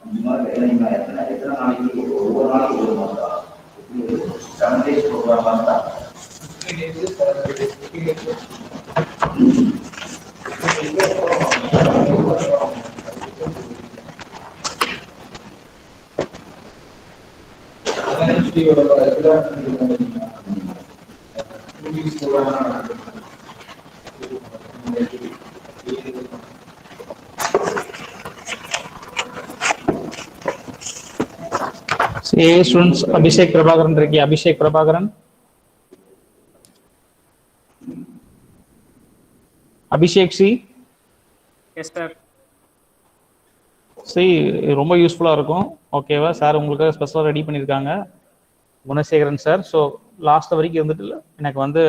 இந்த மாதிரி வேலைங்க எத்தனை நாளைக்கு ஒவ்வொரு நாளைக்கு ஒரு மாதம் 7 days ப்ரோக்ராம் தான். A students, Abhishek Prabhakaran Riki, Abhishek Prabhakaran. Abhishek C. Yes, sir. C ரொம்ப யூஸ்ஃபுல்லாக இருக்கும். ஓகேவா சார், உங்களுக்காக ஸ்பெஷலாக ரெடி பண்ணியிருக்காங்க குணசேகரன் சார். ஸோ லாஸ்ட் வரைக்கும் இருந்துட்டு எனக்கு வந்து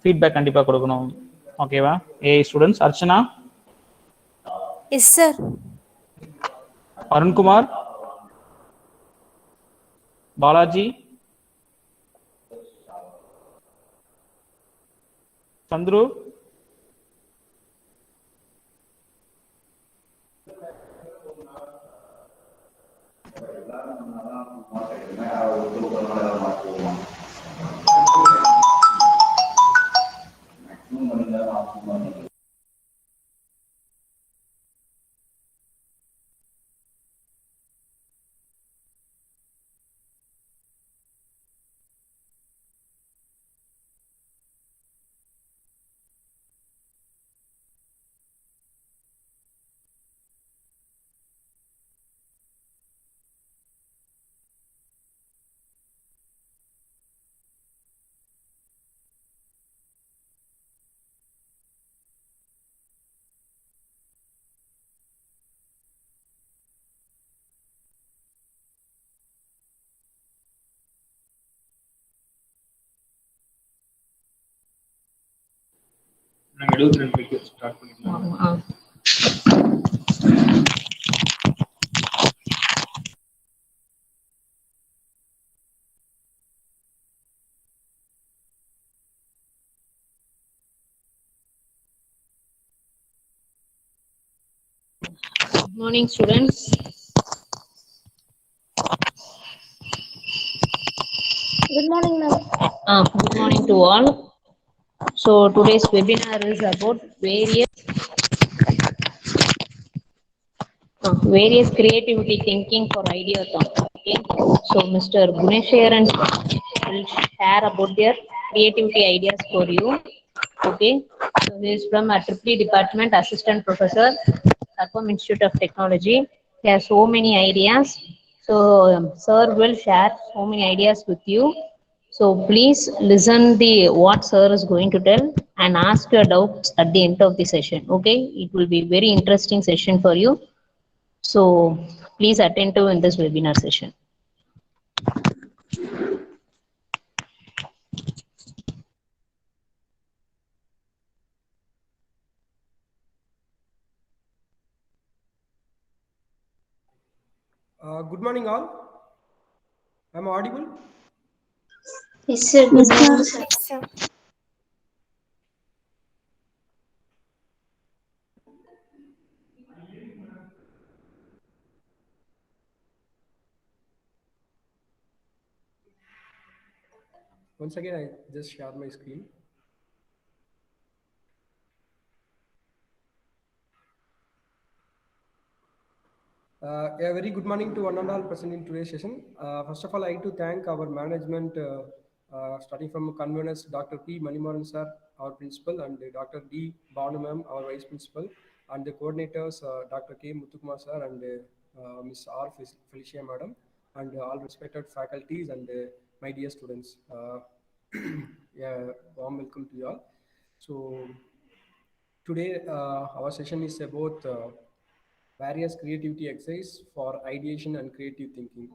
ஃபீட்பேக் கண்டிப்பாக கொடுக்கணும். ஓகேவா? AI students. Archana. Yes sir. Arunkumar. Balaji. Chandru. நாங்கள் 22 ஸ்டார்ட் பண்ணிக்கலாம். Good morning, students. Good morning, ma'am. Good morning to all. So today's webinar is about various creativity thinking for ideathon. Okay. So Mr. Er.M.Gunasekaran will share about their creativity ideas for you. Okay. So he is from a Triple Department, Assistant Professor, Karpagam Institute of Technology. He has so many ideas. So sir will share so many ideas with you. So please listen what sir is going to tell and ask your doubts at the end of the session. Okay, it will be very interesting session for you. So please attend to in this webinar session. Good morning all. Am I audible? Yes, sir. Good morning, sir. Yes, sir. Once again, I just share my screen. A very good morning to one and all present in today's session. First of all, I like to thank our management, starting from conveners Dr. P. Manimaran sir, our principal, and Dr. D. Banu ma'am, our vice principal, and the coordinators, Dr. K. Muthukumar sir and Ms. R. Felicia madam, and all respected faculties and my dear students. Yeah, warm welcome to you all. So today our session is about various creativity exercise for ideation and creative thinking.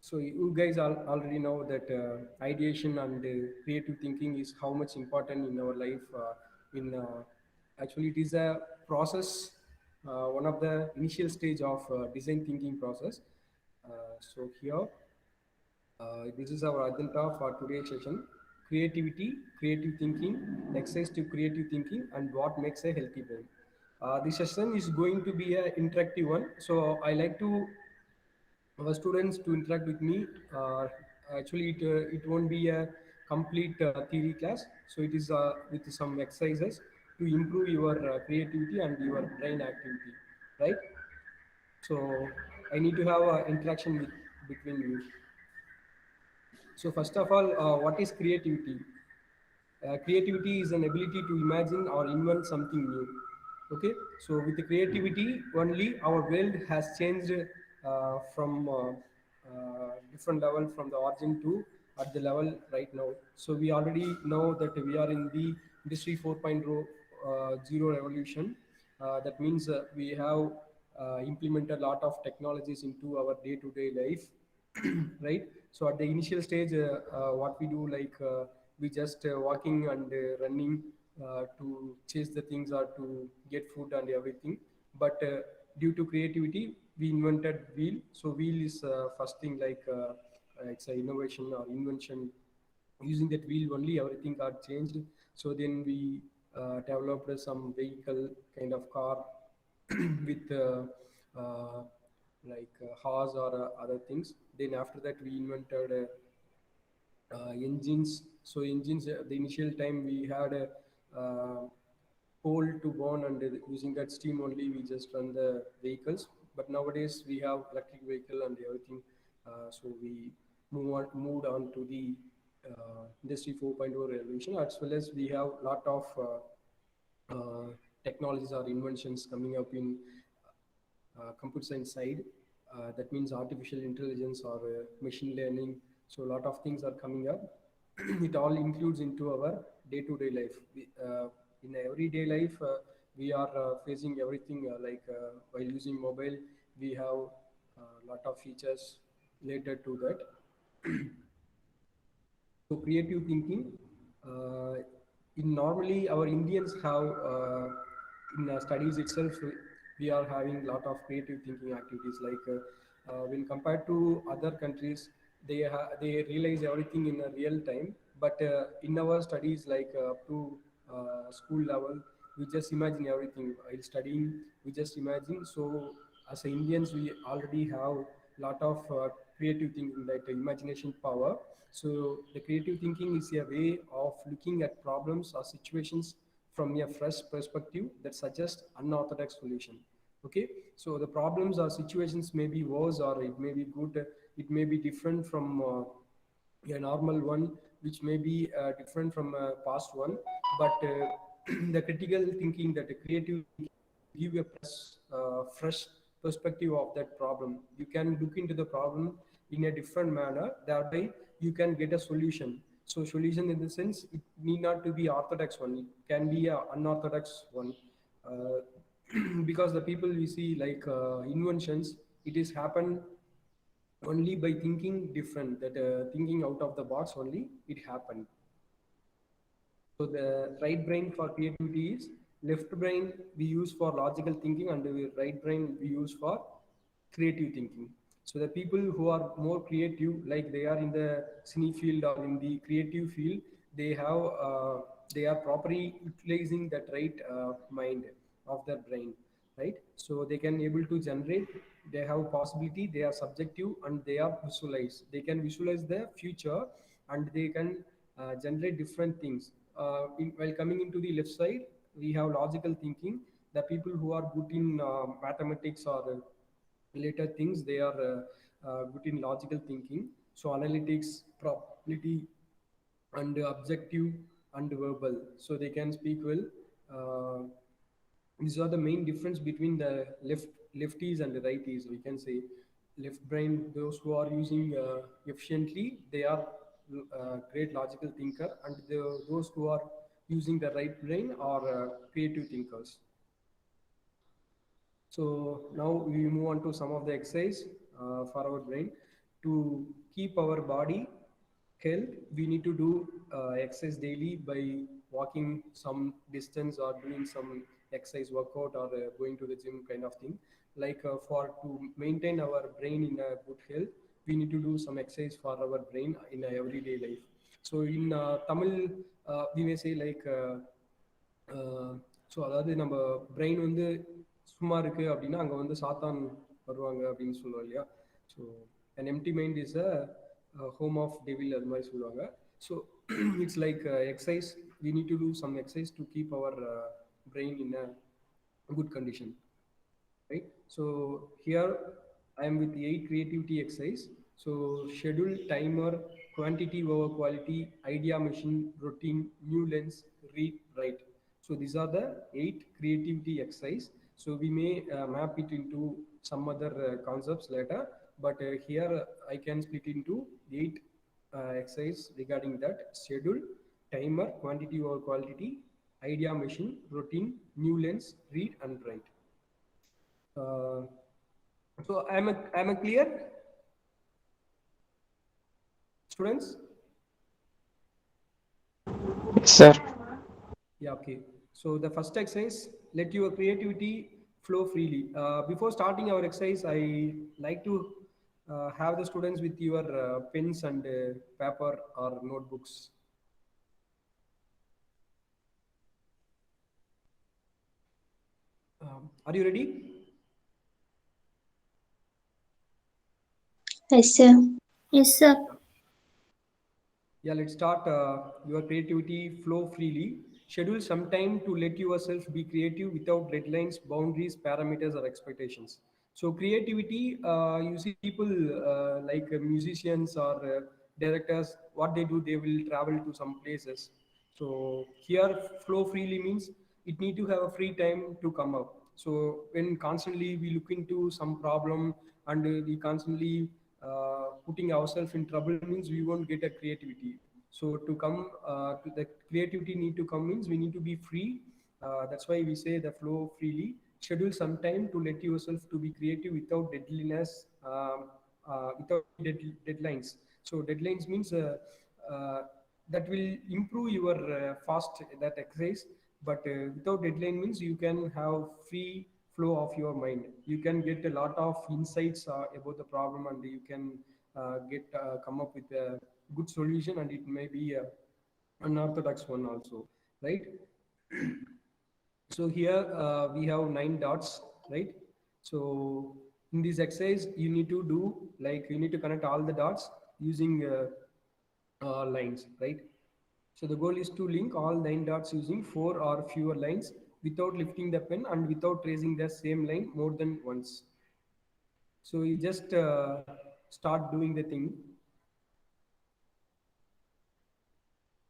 So you guys already know that ideation and creative thinking is how much important in our life. Actually, it is a process, one of the initial stage of design thinking process. So here, this is our agenda for today's session: creativity, creative thinking, exercise to creative thinking, and what makes a healthy brain. This session is going to be an interactive one. So I like to our students to interact with me. Actually, it won't be a complete theory class. So it is with some exercises to improve your creativity and your brain activity, right? So I need to have interaction between you. So first of all, what is creativity? Creativity is an ability to imagine or invent something new. Okay, so with the creativity only, our world has changed from different level from the origin to at the level right now. So we already know that we are in the industry 4.0 zero revolution. That means we have implemented a lot of technologies into our day-to-day life. Right, so at the initial stage what we do, like we just walking and running to chase the things or to get food and everything, but due to creativity we invented wheel. So wheel is first thing, like it's an innovation or invention. Using that wheel only everything got changed. So then we developed some vehicle kind of car with uh, like horse or other things. Then after that we invented engines. So engines, the initial time we had a coal to burn, and using that steam only we just run the vehicles. But nowadays we have electric vehicle and everything. So we moved on to the industry 4.0 revolution, as well as we have lot of technologies or inventions coming up in computer science side. That means artificial intelligence or machine learning. So a lot of things are coming up. It all includes into our day-to-day life. In everyday life, we are facing everything like while using mobile, we have a lot of features related to that. So creative thinking, uh, in normally our Indians have in studies itself, we are having a lot of creative thinking activities. Like when compared to other countries, they realize everything in a real time. But in our studies, like up to school level, we just imagine everything while studying. We just imagine. So as Indians, we already have lot of creative thinking, like imagination power. So the creative thinking is a way of looking at problems or situations from a fresh perspective that suggests unorthodox solution. Okay, so the problems or situations may be worse or it may be good. It may be different from a normal one, which may be different from a past one. But the critical thinking, that the creative give a fresh perspective of that problem. You can look into the problem in a different manner. Thereby, you can get a solution. So, solution in the sense, it need not to be orthodox one. It can be a unorthodox one. Uh, because the people we see, like inventions, it is happen only by thinking different. That thinking out of the box only it happened. So the right brain for creativity is, left brain we use for logical thinking, and the right brain we use for creative thinking. So the people who are more creative, like they are in the cine field or in the creative field, they have they are properly utilizing that right mind of their brain, right? So they can able to generate. They have possibility. They are subjective and they are visualize. They can visualize the future, and they can generate different things. While coming into the left side, we have logical thinking. The people who are good in mathematics or related things, they are good in logical thinking. So analytics, probability, and objective and verbal. So they can speak well. Uh, these are the main difference between the lefties and the righties. We can say left brain, those who are using efficiently, they are great logical thinker, and those who are using the right brain are creative thinkers. So now we move on to some of the exercise for our brain. To keep our body health, we need to do exercise daily by walking some distance or doing some exercise workout or going to the gym kind of thing. Like for to maintain our brain in a good health, we need to do some exercise for our brain in a everyday life. So in Tamil, we may say like uh, so அதாவது நம்ம brain வந்து சும்மா இருக்கு அப்படின்னா அங்கே வந்து சாத்தான் வருவாங்க அப்படின்னு சொல்லுவோம் இல்லையா. So an empty mind is a home of devil அது மாதிரி சொல்லுவாங்க. So it's like exercise, we need to do some exercise to keep our brain in a good condition, right? So here I am with the 8 creativity exercise. So schedule, timer, quantity over quality, idea machine, routine, new lens, read, write. So these are the 8 creativity exercise. So we may map it into some other concepts later, but here I can split into 8 exercise regarding that: schedule, timer, quantity over quality, idea machine, routine, new lens, read and write. So I'm a clear, students? Sir. Yeah, okay. So the first exercise, let your creativity flow freely. Before starting our exercise, I like to have the students with your pens and paper or notebooks. Are you ready? Yes, sir. Yes, sir. Yeah, let's start. Your creativity flow freely. Schedule some time to let yourself be creative without deadlines, boundaries, parameters, or expectations. So creativity, you see people like musicians or directors, what they do, they will travel to some places. So here flow freely means it need to have a free time to come up. So when constantly we look into some problem and we constantly putting ourselves in trouble means we won't get a creativity. So to come to the creativity need to come means we need to be free. That's why we say the flow freely. Schedule some time to let yourself to be creative without deadliness, without deadlines. So deadlines means uh, that will improve your fast that exercise, but without deadline means you can have free flow of your mind. You can get a lot of insights about the problem, and you can get come up with a good solution, and it may be a unorthodox one also, right? So here we have 9 dots, right? So in this exercise you need to do like you need to connect all the dots using lines, right? So the goal is to link all 9 dots using 4 or fewer lines without lifting the pen and without tracing the same line more than once. So you just start doing the thing.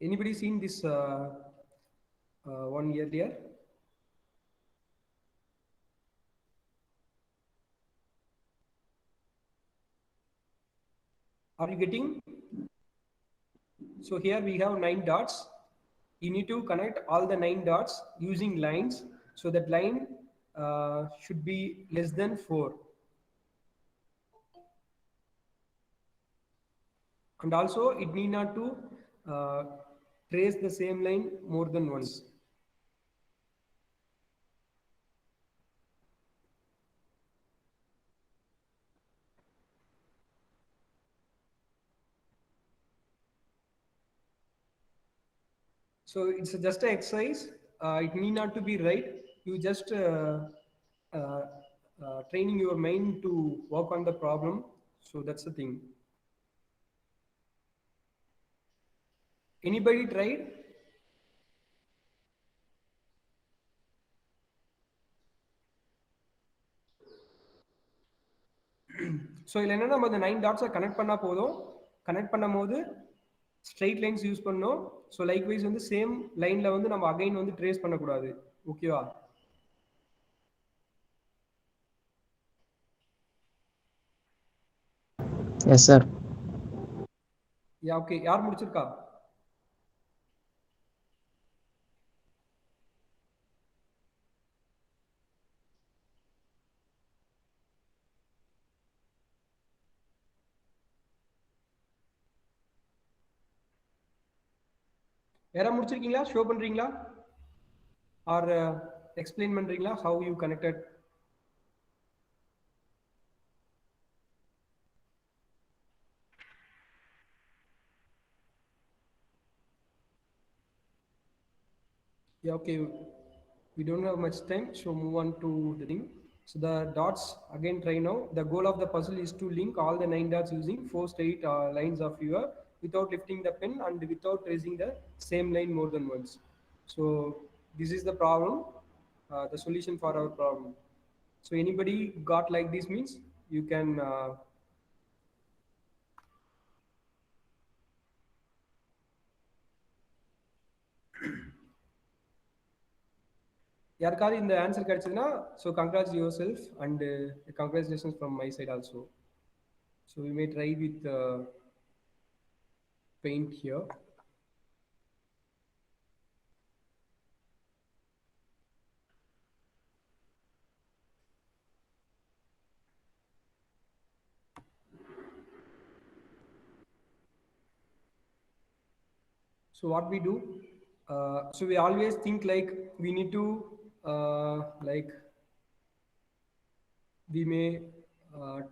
Anybody seen this one earlier? Are you getting? So here we have 9 dots. You need to connect all the 9 dots using lines. So that line should be less than 4. And also it need not to uh, trace the same line more than once. So it's just an exercise. It need not to be right. You just uh, training your mind to work on the problem. So that's the thing. Anybody tried? So இதில் என்னன்னா நம்ம இந்த 9 டாட்ஸை connect பண்ணால் போதும். Connect பண்ணும் போது straight lines use பண்ணோம். So like wise வந்து சேம் லைனில் வந்து நம்ம அகைன் வந்து ட்ரேஸ் பண்ணக்கூடாது. ஓகேவா? Yes, sir. Yeah okay. யார் முடிச்சிருக்கா? யாரா முடிச்சிருக்கீங்களா? ஷோ பண்ணுறீங்களா? ஆர் எக்ஸ்பிளைன் பண்ணுறீங்களா how you connected? Yeah, okay. we don't have much time, so move on to the thing. So the dots again try now. The goal of the puzzle is to link all the 9 dots using 4 straight lines of viewer without lifting the pen and without tracing the same line more than once. So this is the problem, the solution for our problem. So anybody got like this means you can யாருக்காவது இந்த answer கிடைச்சதுன்னா so congrats your self and congratulations from my side also. So we may try with paint here. So what we do, so we always think like we need to like we may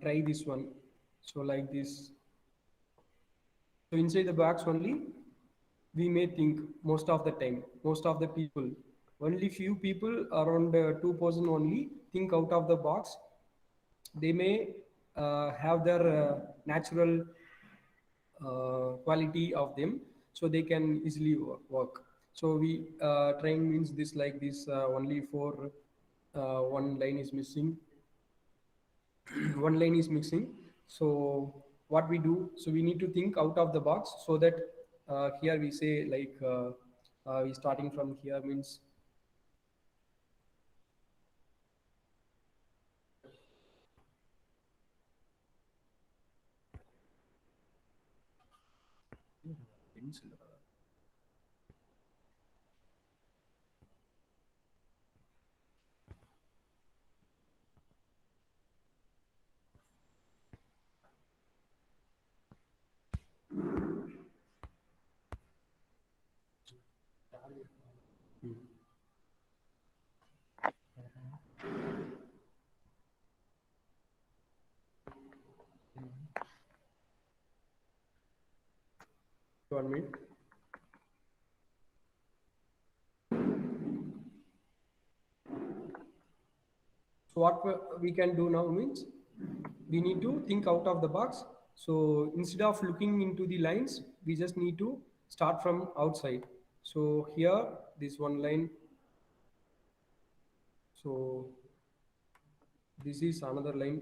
try this one. So like this. So inside the box only, we may think most of the time, most of the people, only few people around 2% only think out of the box. They may have their natural quality of them, so they can easily work. So we trying means this like this only for one line is missing. One line is missing. So what we do, so we need to think out of the box, so that here we say like we starting from here means pencil. One minute. So what we can do now means we need to think out of the box. So instead of looking into the lines, we just need to start from outside. So here, this one line. So this is another line.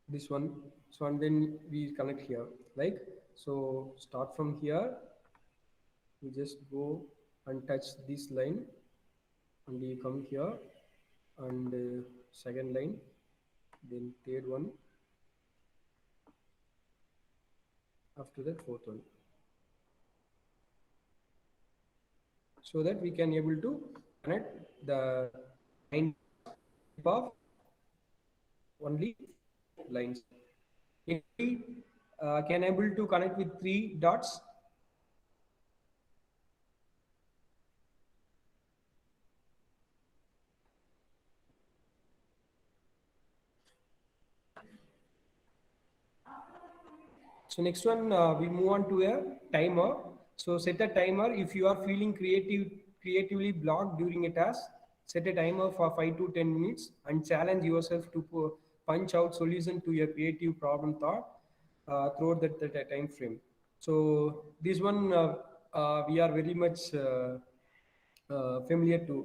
This one. So and then we connect here. Like so, start from here. We just go and touch this line, and we come here, and second line, then third one. After that, fourth one. So that we can able to connect the line of only lines. If we can able to connect with 3 dots. So next one, we move on to a timer. So set a timer if you are feeling creatively blocked during a task. Set a timer for 5 to 10 minutes and challenge yourself to punch out solution to your creative problem thought throughout that time frame. So this one we are very much familiar to,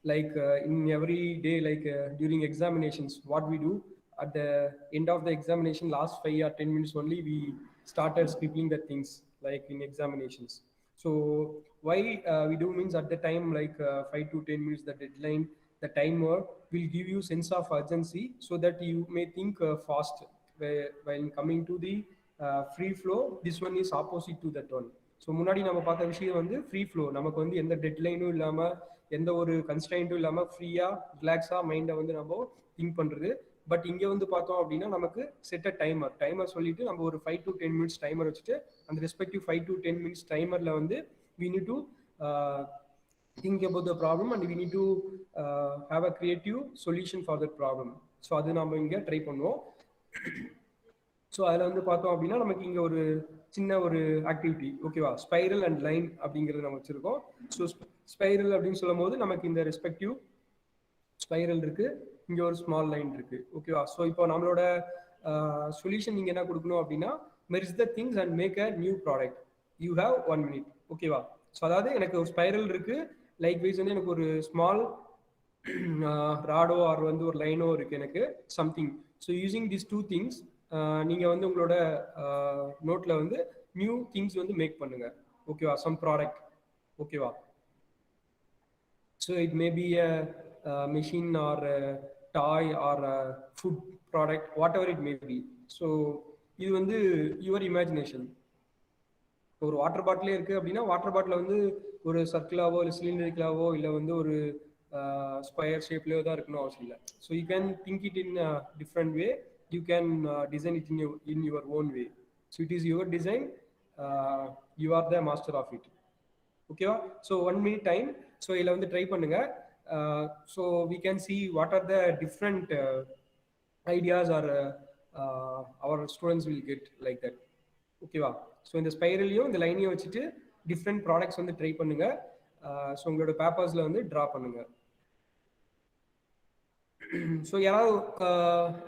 like in every day, like during examinations, what we do at the end of the examination, last 5 or 10 minutes only, we started scribbling the things like in examinations. So why we do means at the time like 5 to 10 minutes the deadline, the timer will give you sense of urgency, so that you may think fast. While coming to the free flow, this one is opposite to that one. So முன்னாடி நம்ம பார்த்த விஷயம் வந்து free flow, நமக்கு வந்து எந்த டெட்லைனும் இல்லாமல் எந்த ஒரு கன்ஸ்ட்ரைண்ட்டும் இல்லாமல் ஃப்ரீயாக ரிலாக்ஸாக மைண்டை வந்து நம்ம திங்க் பண்ணுறது. பட் இங்கே வந்து பார்த்தோம் அப்படின்னா நமக்கு செட் அ டைமர் சொல்லிட்டு நம்ம ஒரு 5 to 10 minutes டைமர் வச்சுட்டு அந்த ரெஸ்பெக்டிவ் 5 to 10 minutes டைமரில் வந்து we need to think about the problem and we need to have a creative solution for that problem. So அது நம்ம இங்கே ட்ரை பண்ணுவோம். ஸோ அதில் வந்து பார்த்தோம் அப்படின்னா நமக்கு இங்கே ஒரு சின்ன ஒரு ஆக்டிவிட்டி ஓகேவா, ஸ்பைரல் அண்ட் லைன் அப்படிங்கிறது நம்ம வச்சுருக்கோம். ஸோ ஸ்பைரல் அப்படின்னு சொல்லும் போது நமக்கு இந்த ரெஸ்பெக்டிவ் ஸ்பைரல் இருக்கு, இங்கே ஒரு ஸ்மால் லைன் இருக்கு ஓகேவா. ஸோ இப்போ நம்மளோட சொல்யூஷன் நீங்கள் என்ன கொடுக்கணும் அப்படின்னா, merge the things and make a new product, you have 1 minute ஓகேவா. ஸோ அதாவது எனக்கு ஒரு ஸ்பைரல் இருக்கு, லைக் வைஸ் வந்து எனக்கு ஒரு ஸ்மால் ராடோ ஆர் வந்து ஒரு லைனோ இருக்கு எனக்கு something. So using this 2 things நீங்கள் வந்து உங்களோட நோட்டில் வந்து நியூ திங்ஸ் வந்து மேக் பண்ணுங்க ஓகேவா, சம் ப்ராடக்ட் ஓகேவா. So it may B a machine or a toy or a food product, whatever it may be. So இது வந்து யுவர் இமேஜினேஷன். ஒரு வாட்டர் பாட்டிலே இருக்குது அப்படின்னா வாட்டர் பாட்டில் வந்து ஒரு சர்க்கிளாவோ இல்லை சிலிண்டரிக்கலாவோ இல்லை வந்து ஒரு ஸ்கொயர் ஷேப்லேயோ தான் இருக்கணும் அவசியம் இல்லை. So you can think it in different way, you can design it in your own way. So it is your design, you are the master of it ஓகேவா. So 1 minute time. ஸோ இதில் வந்து try பண்ணுங்க. So we can see what are the different ideas are our students will get like that ஓகேவா. So இந்த ஸ்பைரலையும் இந்த லைனையும் வச்சுட்டு டிஃப்ரெண்ட் ப்ராடக்ட்ஸ் வந்து ட்ரை பண்ணுங்க. ஸோ உங்களோட பேப்பர்ஸில் வந்து ட்ரா பண்ணுங்க. ஸோ யாராவது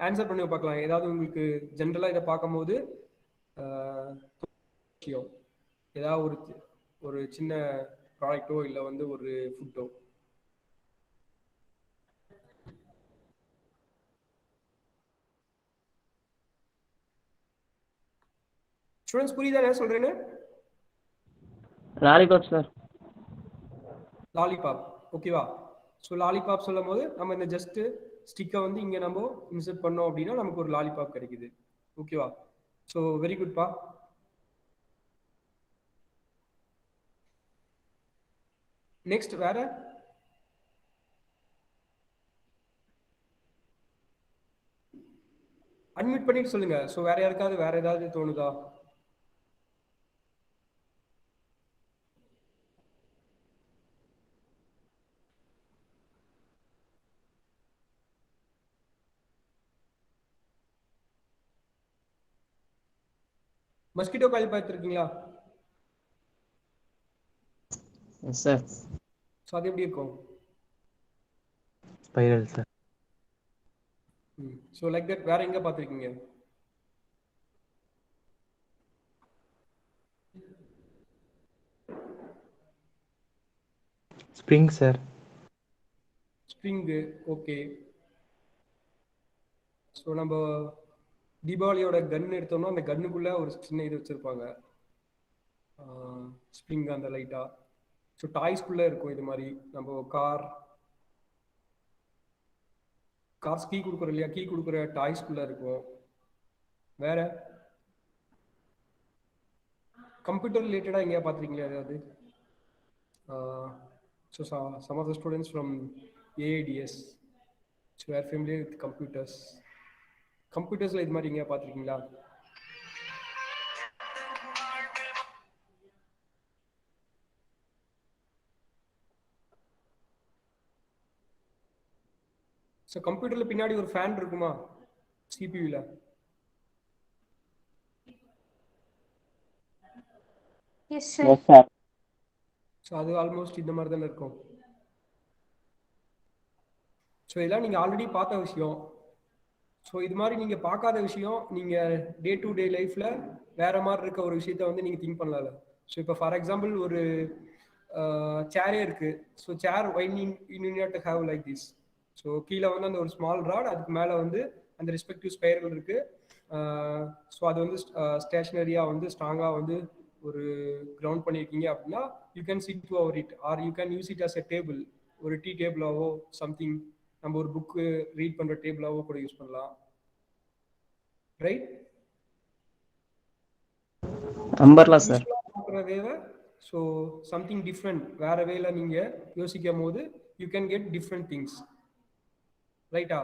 ஆன்சர் பண்ணி பார்க்கலாம். ஏதாவது உங்களுக்கு ஜென்ரலாக இதை பார்க்கும்போது விஷயம் ஏதாவது ஒரு சின்ன ப்ராடக்டோ இல்லை வந்து ஒரு ஃபுட்டோ. ஸ்டூடெண்ட்ஸ் புரியுதா என்ன சொல்றேன்னு? Lollipop sir. லாலிபாப் ஓகேவா. ஸோ லாலிபாப் சொல்லும் போது நம்ம இந்த ஜஸ்ட் ஸ்டிக்கை வந்து இங்கே நம்ம இன்சர்ட் பண்ணோம் அப்படின்னா நமக்கு ஒரு லாலிபாப் கிடைக்குது ஓகேவா. ஸோ வெரி குட்பா. நெக்ஸ்ட் வேற அட்மிட் பண்ணிட்டு சொல்லுங்க. ஸோ வேற யாருக்காவது வேற ஏதாவது தோணுதா? மஸ்கிட்டோ காயில் பார்த்துருக்கீங்களா? Yes sir. ஸோ அது எப்படி இருக்கும்? Spiral sir. So like that வேற எங்க பார்த்துருக்கீங்க? Spring sir. Spring okay. So நம்ம தீபாவளியோட கன் எடுத்தோம்னா அந்த கன்னுக்குள்ள ஒரு சின்ன இது வச்சிருப்பாங்க, ஸ்ப்ரிங் அந்த லைட்டா. ஸோ டாய்ஸ்குள்ள இருக்கும் இது மாதிரி. நம்ம கார்ஸ் கீ கொடுக்குறோம் இல்லையா, கீ கொடுக்குற டாய்ஸ்குள்ள இருக்கும். வேற கம்ப்யூட்டர் ரிலேட்டடாக எங்கேயா பார்த்துருக்கீங்களா ஏதாவது? So some of the students from AIDS so are familiar with கம்ப்யூட்டர்ஸில் இது மாதிரி எங்கேயா பார்த்துருக்கீங்களா? ஸோ கம்ப்யூட்டரில் பின்னாடி ஒரு ஃபேன் இருக்குமா சிபியூவில்? Yes, sir. ஸோ அது ஆல்மோஸ்ட் இந்த மாதிரி தானே இருக்கும். ஸோ இதெல்லாம் நீங்கள் ஆல்ரெடி பார்த்த விஷயம். ஸோ இது மாதிரி நீங்கள் பார்க்காத விஷயம் நீங்கள் டே டு டே லைஃப்பில் வேற மாதிரி இருக்க ஒரு விஷயத்த வந்து நீங்கள் திங்க் பண்ணல. ஸோ இப்போ ஃபார் எக்ஸாம்பிள் ஒரு சேரே இருக்குது. So chair why need to have like this. So கீழே வந்து அந்த ஒரு ஸ்மால் ராட், அதுக்கு மேலே வந்து அந்த ரெஸ்பெக்டிவ் ஸ்பைரல் இருக்குது. ஸோ அது வந்து ஸ்டேஷ்னரியாக வந்து ஸ்ட்ராங்காக வந்து ஒரு கிரவுண்ட் பண்ணியிருக்கீங்க அப்படின்னா you can sit to over it or you can use it as a table. ஒரு டீ டேபிளாவோ சம்திங், நம்ம ஒரு புக்கு ரீட் பண்ணுற டேபிளாவோ கூட யூஸ் பண்ணலாம். ரைட்? Umbrella sir. வேலை. ஸோ சம்திங் டிஃப்ரெண்ட் வேற வேலை நீங்கள் யோசிக்கும் போது you can get different things. ரைட்டா?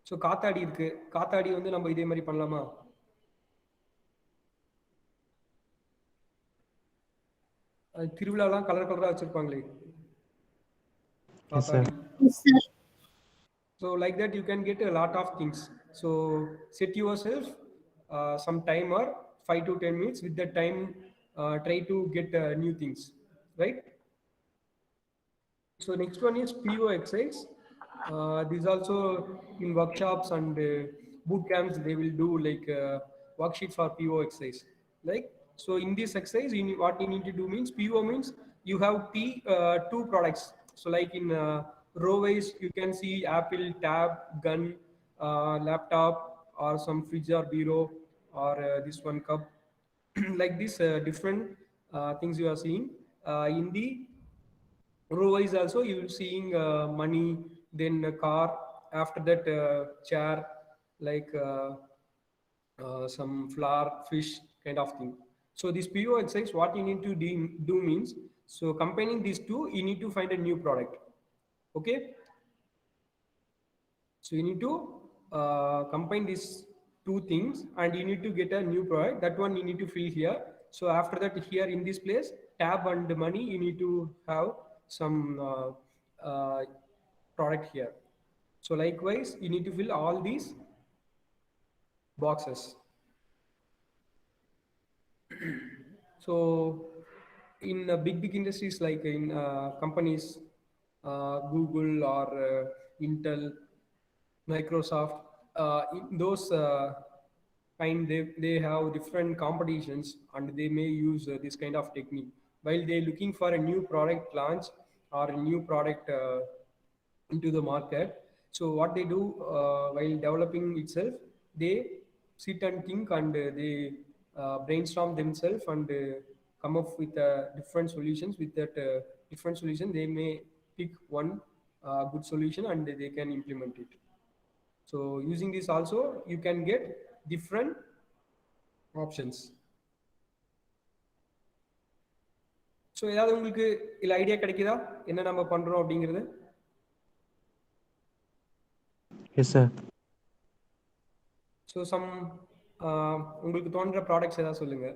ஸோ காத்தாடி இருக்கு, காத்தாடி வந்து நம்ம இதே மாதிரி பண்ணலாமா? திருவிழாலாம் கலர் கலராக வச்சிருப்பாங்களே காத்தாடி. So like that you can get a lot of things. So set yourself some timer 5 to 10 minutes. With the time, try to get new things, right? So next one is PO exercise. These also in workshops and boot camps they will do like worksheet for PO exercise. Like so in this exercise, what you need to do means PO means you have two products. So like in row wise, you can see Apple tab, gun, laptop, or some fridge or bureau, or this one cup. Like this different things you are seeing in the row wise also you seeing money, then a car, after that chair, like some flower, fish kind of thing. So this PO exercise, what you need to do means, so combining these two, you need to find a new product. Okay. So you need to combine these two things and you need to get a new product. That one you need to fill here. So after that, here in this place, tab and money, you need to have some product here. So likewise, you need to fill all these boxes. So in big industries like in companies, Google or Intel, Microsoft, in those kind they have different competitions and they may use this kind of technique while they're looking for a new product launch or a new product into the market. So what they do while developing itself, they sit and think and they brainstorm themselves and come up with different solutions. With that different solution, they may pick one good solution and they can implement it. So using this also, you can get different options. So ஏதாவது உங்களுக்கு இல்லை idea கிடைக்குதா என்ன நம்ம பண்றோம் அப்படிங்கிறது? Yes, sir. So some உங்களுக்கு தோன்ற ப்ராடக்ட்ஸ் ஏதாவது சொல்லுங்க.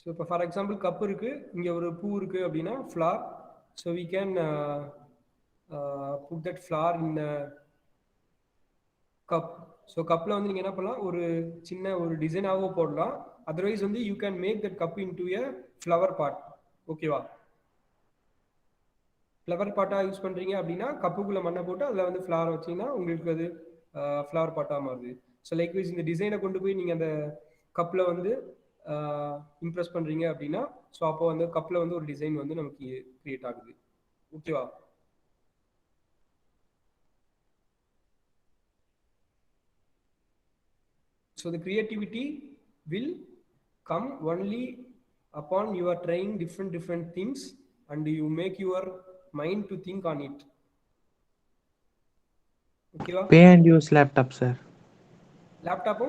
ஸோ இப்போ ஃபார் எக்ஸாம்பிள் கப் இருக்கு, இங்க ஒரு பூ இருக்கு அப்படின்னா flower. So we can put that flower in cup. So கப்பில் வந்து நீங்கள் என்ன பண்ணலாம், ஒரு சின்ன ஒரு டிசைனாகவோ போடலாம். அதர்வைஸ் வந்து you can make that cup into a flower pot. ஓகேவா? ஃப்ளவர் பாட்டாக யூஸ் பண்ணுறீங்க அப்படின்னா கப்புக்குள்ளே மண்ணை போட்டு அதில் வந்து ஃப்ளவர் வச்சிங்கன்னா உங்களுக்கு அது ஃப்ளவர் பாட்டாக மாறுது. ஸோ லைக்வைஸ் இந்த டிசைனை கொண்டு போய் நீங்கள் அந்த கப்பில் வந்து இம்ப்ரெஸ் பண்ணுறீங்க அப்படின்னா, ஸோ அப்போ வந்து கப்பில் வந்து ஒரு டிசைன் வந்து நமக்கு கிரியேட் ஆகுது. ஓகேவா? So the creativity will come only upon you are trying different things and you make your mind to think on it. Okay va? Pay and use laptop, sir. Laptop?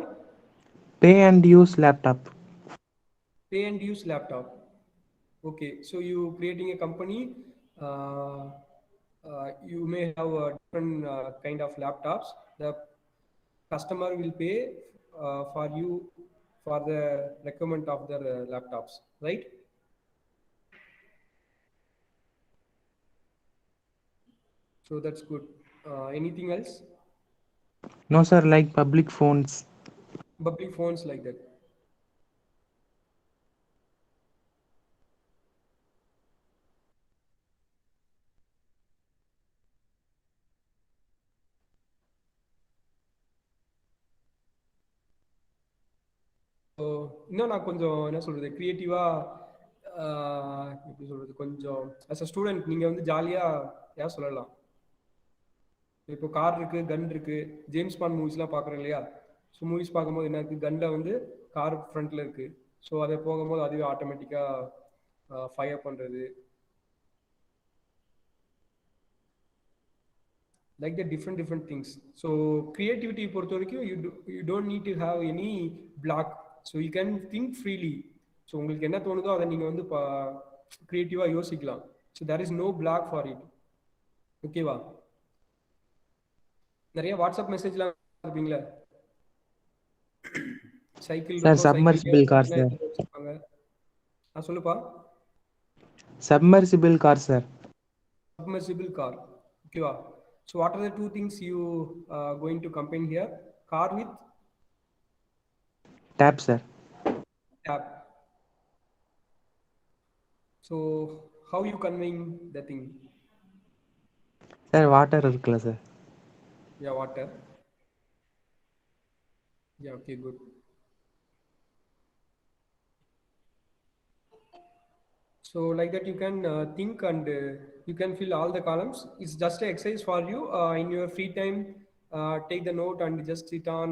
Pay and use laptop. Pay and use laptop. Okay, so you creating a company, you may have a different kind of laptops. The customer will pay for you for the requirement of their laptops, right? So that's good. Anything else? No, sir, like public phones. Public phones like that. So இன்னும் நான் கொஞ்சம் என்ன சொல்கிறது க்ரியேட்டிவாக எப்படி சொல்கிறது, கொஞ்சம் as a student நீங்கள் வந்து ஜாலியாக ஏன் சொல்லலாம். இப்போ கார் இருக்குது, கன் இருக்குது, ஜேம்ஸ் பாண்ட் மூவிஸ்லாம் பார்க்குறோம் இல்லையா? ஸோ மூவிஸ் பார்க்கும்போது என்ன இருக்குது, கன்னில் வந்து கார் ஃப்ரண்ட்டில் இருக்குது. ஸோ அதை போகும்போது அதுவே ஆட்டோமேட்டிக்காக ஃபயர் பண்ணுறது. Like the different things. So creativity பொறுத்த வரைக்கும் you don't need to have any block. So you can think freely. So உங்களுக்கு என்ன தோணுதோ அதை நீங்கள் வந்து கிரியேட்டிவாக யோசிக்கலாம். So there is no block for it. ஓகேவா? நிறைய வாட்ஸ்அப் மெசேஜ்லாம் இருப்பீங்களா? சைக்கிள் Sir, இருக்கும், submersible car, sir. வச்சிருப்பாங்க. சொல்லுப்பா. Submersible car, sir. Submersible car. ஓகேவா? So what are the two things you going to combine here? Car with Tap, sir. tap. So how you conveying the thing? Sir, water இருக்குல்ல sir. Yeah, water. Yeah, okay, good. So like that you can think and you can fill all the columns. It's just an exercise for you in your free time. Take the note and just sit on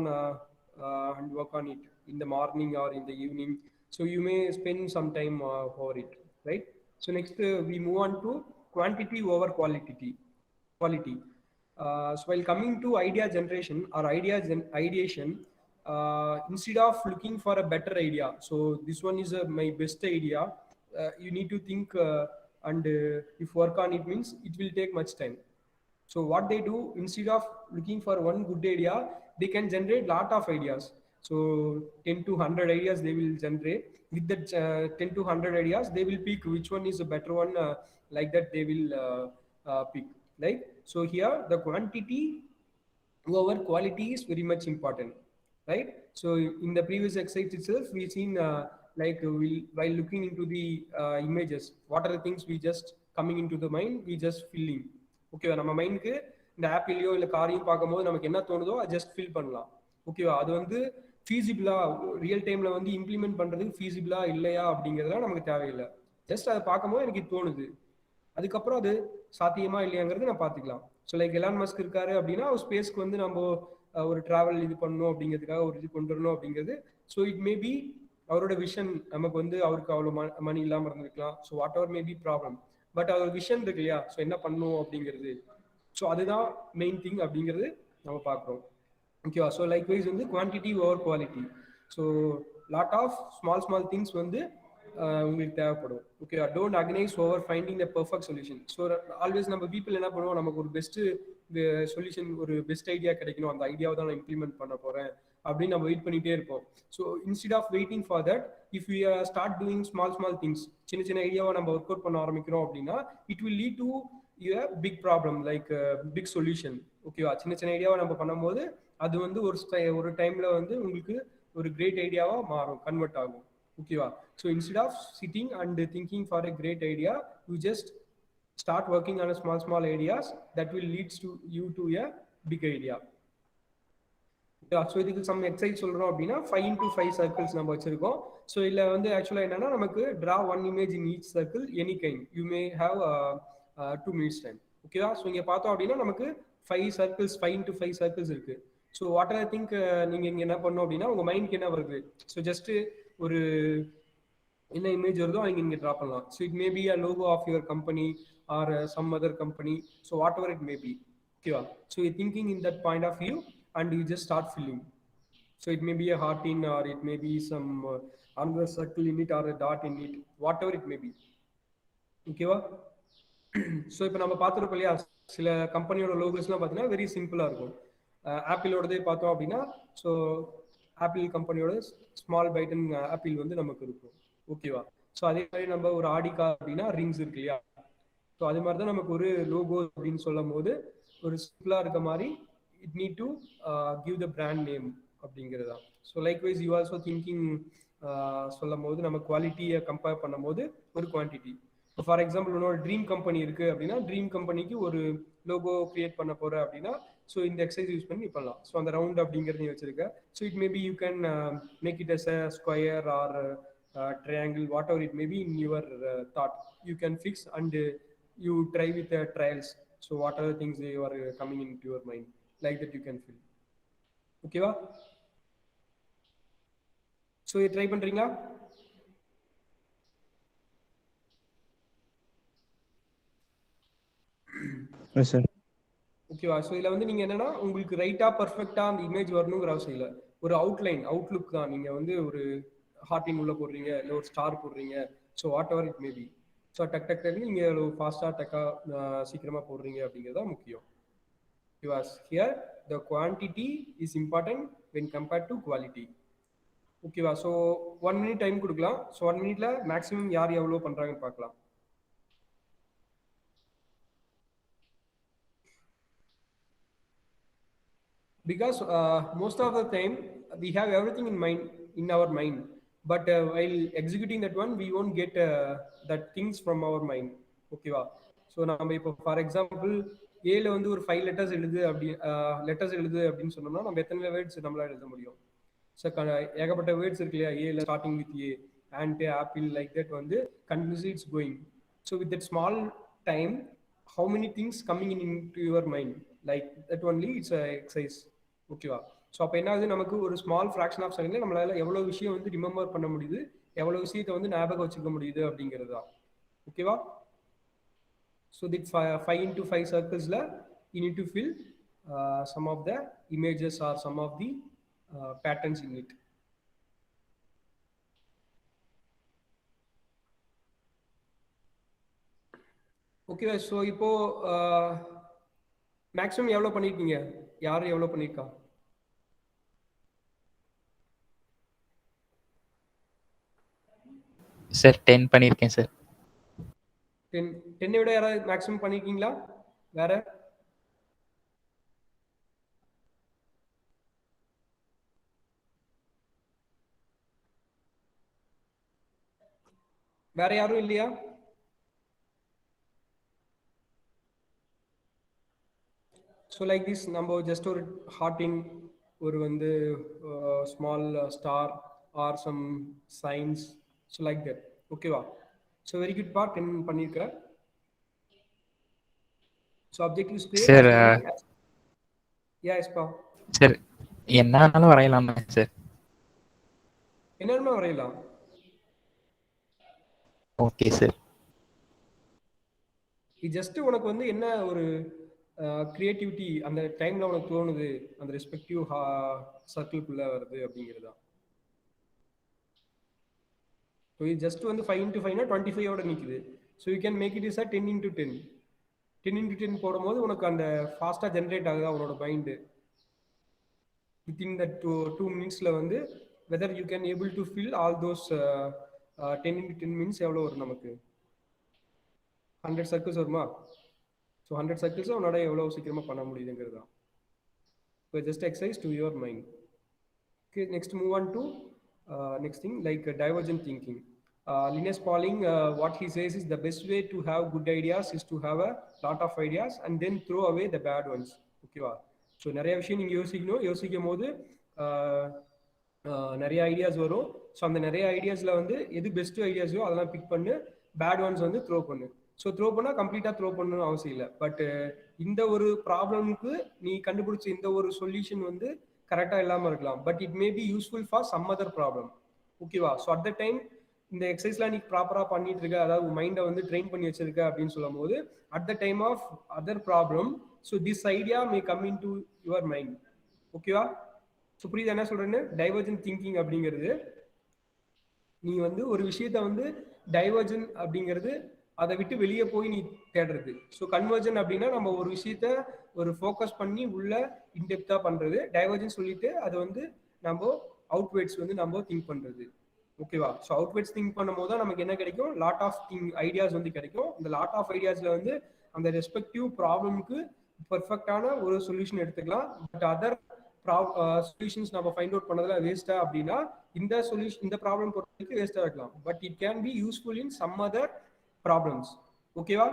and work on it in the morning or in the evening. So you may spend some time for it, right? So next we move on to quantity over quality. So while coming to idea generation or ideation, instead of looking for a better idea, so this one is my best idea. You need to think and if work on it means it will take much time. So what they do, instead of looking for one good idea, they can generate lot of ideas. So 10 to 100 ideas they will generate. With that 10 to 100 ideas, they will pick which one is a better one. Like that they will pick. Right. So here the quantity over quality is very much important, right? So in the previous exercise itself, we've seen while looking into the images, what are the things we just coming into the mind, we just filling. ஓகேவா? நம்ம மைண்டுக்கு இந்த ஆப்பிளையோ இல்லை காரையும் பார்க்கும்போது நமக்கு என்ன தோணுதோ அதை ஜஸ்ட் ஃபில் பண்ணலாம். ஓகேவா? அது வந்து ஃபீஸிபிளா ரியல் டைம்ல வந்து இம்ப்ளிமெண்ட் பண்றதுக்கு ஃபீஸிபிளா இல்லையா அப்படிங்கிறதுலாம் நமக்கு தேவையில்லை. ஜஸ்ட் அதை பார்க்கும்போது எனக்கு இது தோணுது, அதுக்கப்புறம் அது சாத்தியமா இல்லையாங்கிறது நான் பார்த்துக்கலாம். ஸோ லைக் எலான் மஸ்க் இருக்காரு அப்படின்னா அவர் ஸ்பேஸ்க்கு வந்து நம்ம ஒரு டிராவல் இது பண்ணணும் அப்படிங்கிறதுக்காக ஒரு இது கொண்டு வரணும் அப்படிங்கிறது. ஸோ இட் மே பி அவரோட விஷன், நமக்கு வந்து அவருக்கு அவ்வளோ மணி இல்லாமல் இருந்திருக்கலாம். So whatever may be problem, but அவர் விஷன் இருக்கு இல்லையா? ஸோ என்ன பண்ணணும் அப்படிங்கிறது, ஸோ அதுதான் மெயின் திங் அப்படிங்கிறது நம்ம பார்க்குறோம். ஓகேவா? ஸோ லைக் வைஸ் வந்து quantity over quality. So lot of small things வந்து உங்களுக்கு தேவைப்படும். ஓகேவா? Don't agonise over finding the perfect solution. So always நம்ம பீப்புள் என்ன பண்ணுவோம், நமக்கு ஒரு பெஸ்ட் சொல்யூஷன், ஒரு பெஸ்ட் ஐடியா கிடைக்கணும், அந்த ஐடியாவை தான் நான் இம்ப்ளிமெண்ட் பண்ண போறேன் அப்படின்னு நம்ம வெயிட் பண்ணிட்டே இருப்போம். So instead of waiting for that, if you start doing small things, சின்ன சின்ன ஐடியாவை நம்ம ஒர்க் அவுட் பண்ண ஆரம்பிக்கிறோம் அப்படின்னா it will lead to big problem like big solution. ஓகேவா? சின்ன சின்ன ஐடியாவை நம்ம பண்ணும்போது அது வந்து ஒரு டைம்ல வந்து உங்களுக்கு ஒரு கிரேட் ஐடியாவா மாறும், கன்வெர்ட் ஆகும். ஓகேவா? So instead of sitting and thinking for a great idea, you just start working on a small ideas that will leads to you to a big idea. So இதுக்கு சம் எக்ஸசைஸ் சொல்றோம் அப்படின்னா 5 into 5 circles நம்ம வச்சிருக்கோம். So இல்லை வந்து ஆக்சுவலாக என்னன்னா நமக்கு draw one image in each circle any kind, you may have 2 minutes time. ஓகேவா? ஸோ இங்கே பார்த்தோம் அப்படின்னா நமக்கு 5 into 5 சர்க்கிள்ஸ் இருக்கு. ஸோ வாட் ஐ திங்க் நீங்க இங்க என்ன பண்ணோம் அப்படின்னா உங்க மைண்ட்க்கு என்ன வருது, ஸோ ஜஸ்ட் ஒரு என்ன இமேஜ் வருதோ அவங்க இங்கே ட்ரா பண்ணலாம். So it may be a logo of your company or some other company, so whatever it may be. ஓகேவா? So you thinking in that point of view and you just start filling. So it may be a heart in, or it may be some another circle in it or a dot in it, whatever it may be. ஓகேவா? So இப்போ நம்ம பார்த்துருக்கோம் இல்லையா, சில கம்பெனியோட லோகோஸ்லாம் பார்த்தீங்கன்னா very சிம்பிளாக இருக்கும். ஆப்பிளோடதே பார்த்தோம் அப்படின்னா, ஸோ ஆப்பிள் கம்பெனியோட ஸ்மால் பைட்டன் ஆப்பிள் வந்து நமக்கு இருக்கும். ஓகேவா? ஸோ அதே மாதிரி நம்ம ஒரு ஆடி கார் அப்படின்னா ரிங்ஸ் இருக்கு இல்லையா? ஸோ அது மாதிரி தான் நமக்கு ஒரு லோகோ அப்படின்னு சொல்லும் போது ஒரு சிம்பிளாக இருக்க மாதிரி it need to give the brand name அப்படிங்கிறதா. So likewise you also thinking சொல்லும் போது நம்ம குவாலிட்டியை கம்பேர் பண்ணும் போது ஒரு குவான்டிட்டி. இப்போ ஃபார் எக்ஸாம்பிள் உன்னோட ட்ரீம் கம்பெனி இருக்கு அப்படின்னா ட்ரீம் கம்பெனிக்கு ஒரு லோகோ கிரியேட் பண்ண போற அப்படின்னா ஸோ இந்த எக்ஸசைஸ் யூஸ் பண்ணி பண்ணலாம். ஸோ அந்த ரவுண்ட் அப்படிங்கிறது நீ வச்சிருக்க. So it maybe you can make it as a square or triangle, whatever it may be in your thought, you can fix and you try with trials. So what are the things they are coming into your mind, like that you can fill. Okay va? So you try பண்றீங்களா? Yes sir. ஓகேவா? So இதில் வந்து நீங்கள் என்னன்னா உங்களுக்கு ரைட்டாக பர்ஃபெக்டாக அந்த இமேஜ் வரணுங்கிற அவசியம் இல்லை. ஒரு அவுட்லைன் அவுட்லுக் தான். நீங்கள் வந்து ஒரு ஹார்ட்டின் உள்ள போடுறீங்க, இல்லை ஒரு ஸ்டார் போடுறீங்க, so whatever it maybe. So டக்கு நீங்கள் ஃபாஸ்ட்டாக சீக்கிரமாக போடுறீங்க அப்படிங்கிறது தான் முக்கியம். Here the quantity is important when compared to quality. ஓகேவா? ஸோ 1 மினிட் டைம் கொடுக்கலாம். ஸோ 1 மினிட்ல மேக்ஸிமம் யார் எவ்வளோ பண்றாங்கன்னு பார்க்கலாம். Because most of the time we have everything in our mind, but while executing that one we won't get that things from our mind. ஓகேவா? So நம்ம இப்போ ஃபார் எக்ஸாம்பிள் ஏல வந்து ஒரு 5 லெட்டர்ஸ் எழுது அப்படின்னு சொன்னோம்னா நம்ம எத்தனை வேர்ட்ஸ் நம்மளால எழுத முடியும்? ஸோ ஏகப்பட்ட வேர்ட்ஸ் இருக்கு இல்லையா? ஏல starting with A, ant, apple, like that வந்து continuously it's going. So with that small time how many things coming in into your mind, like that only it's a exercise. ஓகேவா? So அப்போ என்ன ஆகுது, நமக்கு ஒரு ஸ்மால் ஃப்ராக்ஷன் ஆஃப் செகண்ட்ல நம்மளால எவ்வளோ விஷயம் வந்து ரிமெம்பர் பண்ண முடியுது, எவ்வளோ விஷயத்தை வந்து ஞாபகம் வச்சுக்க முடியுது அப்படிங்கிறது தான். ஓகேவா? ஸோ திட் 5 into 5 சர்க்கிள்ஸ்ல you need to fill some of the images or some of the patterns in it. ஓகேவா? ஸோ இப்போ மேக்ஸிமம் எவ்வளோ பண்ணியிருக்கீங்க? யார் எவ்வளோ பண்ணியிருக்கா? சார் 10 பண்ணியிருக்கேன் சார். 10 விட யாராவது மேக்ஸிமம் பண்ணியிருக்கீங்களா? வேற வேற யாரும் இல்லையா? ஸோ லைக் திஸ் நம்ம ஜஸ்ட் ஒரு ஹார்ட்டிங், ஒரு வந்து small star or some signs, so like that. ஓகேவா? ஸோ வெரி குட் பார்ட் 10 பண்ணியிருக்கிறேன். ஸோ அப்ஜெக்டிவ்ஸ் சார் எஸ்பா சார் என்னாலும் வரையலாமா சார்? என்னென்ன வரையலாம். Okay sir. இது ஜஸ்ட் உனக்கு வந்து என்ன ஒரு கிரியேட்டிவிட்டி அந்த டைம்ல உனக்கு தோணுது, அந்த ரெஸ்பெக்டிவ் சர்க்கிள்குள்ள வருது அப்படிங்கிறதா. ஸோ இது ஜஸ்ட் வந்து 5 into 5 25 நிற்குது. So you can make it is 10 into 10. 10 into 10 போடும்போது உனக்கு அந்த ஃபாஸ்ட்டாக ஜென்ரேட் ஆகுதா உன்னோட மைண்டு வித்தின் த 2 minutesல வந்து whether you can able to fill all those 10 into 10 minutes எவ்வளோ வரும் நமக்கு? 100 சர்க்கிள்ஸ் வருமா? ஸோ 100 சர்க்கிள்ஸை உன்னோட எவ்வளோ சீக்கிரமாக பண்ண முடியுதுங்கிறது தான். So just exercise to your mind. Okay, next move on to next thing like divergent thinking. Linus Pauling, what he says is the best way to have good ideas is to have a lot of ideas and then throw away the bad ones. ஓகேவா? So நிறைய விஷயம் நீங்கள் யோசிக்கும் போது நிறைய ideas வரும். So அந்த நிறைய ஐடியாஸில் வந்து எது பெஸ்ட் ஐடியாஸோ அதெல்லாம் பிக் பண்ணு, பேட் ஒன்ஸ் வந்து த்ரோ பண்ணு. ஸோ த்ரோ பண்ணால் கம்ப்ளீட்டாக த்ரோ பண்ணணும்னு அவசியம் இல்லை. பட் இந்த ஒரு ப்ராப்ளமுக்கு நீ கண்டுபிடிச்ச இந்த ஒரு சொல்யூஷன் வந்து கரெக்டாக இல்லாமல் இருக்கலாம், but it may be useful for some other problem. ஓகேவா? ஸோ அட் த டைம் இந்த எக்ஸசைஸ்லாம் நீ ப்ராப்பராக பண்ணிட்டு இருக்க, அதாவது மைண்டை வந்து ட்ரெயின் பண்ணி வச்சிருக்க அப்படின்னு சொல்லும் போது at the time of other problem so this idea may come into your mind. ஓகேவா? ஸோ புரியுது என்ன சொல்றேன்னு? டைவர்ஜென்ட் திங்கிங் அப்படிங்கிறது நீ வந்து ஒரு விஷயத்த வந்து டைவர்ஜன் அப்படிங்கிறது அதை விட்டு வெளியே போய் நீ தேடுறது. ஸோ கன்வர்ஜன் அப்படின்னா நம்ம ஒரு விஷயத்த ஒரு ஃபோக்கஸ் பண்ணி உள்ள இன்டெப்தா பண்றது. டைவர்ஜன் சொல்லிட்டு அது வந்து நம்ம அவுட்வேர்ட்ஸ் வந்து நம்ம திங்க் பண்றது. ஓகேவா? ஸோ அவுட்வேர்ட்ஸ் திங்க் பண்ணும் போது தான் நமக்கு என்ன கிடைக்கும்? லாட் ஆஃப் ஐடியாஸ் வந்து கிடைக்கும். இந்த லாட் ஆஃப் ஐடியாஸ்ல வந்து அந்த ரெஸ்பெக்டிவ் ப்ராப்ளம்க்கு பெர்ஃபெக்டான ஒரு சொல்யூஷன் எடுத்துக்கலாம். பட் அதர் சொல்யூஷன்ஸ் நம்ம ஃபைண்ட் அவுட் பண்ணதுல வேஸ்டா அப்படின்னா இந்த சொல்யூஷன் இந்த ப்ராப்ளம் பொறுத்தவரைக்கும் வேஸ்டா இருக்கலாம், but it can be useful in some other problems. ஓகேவா?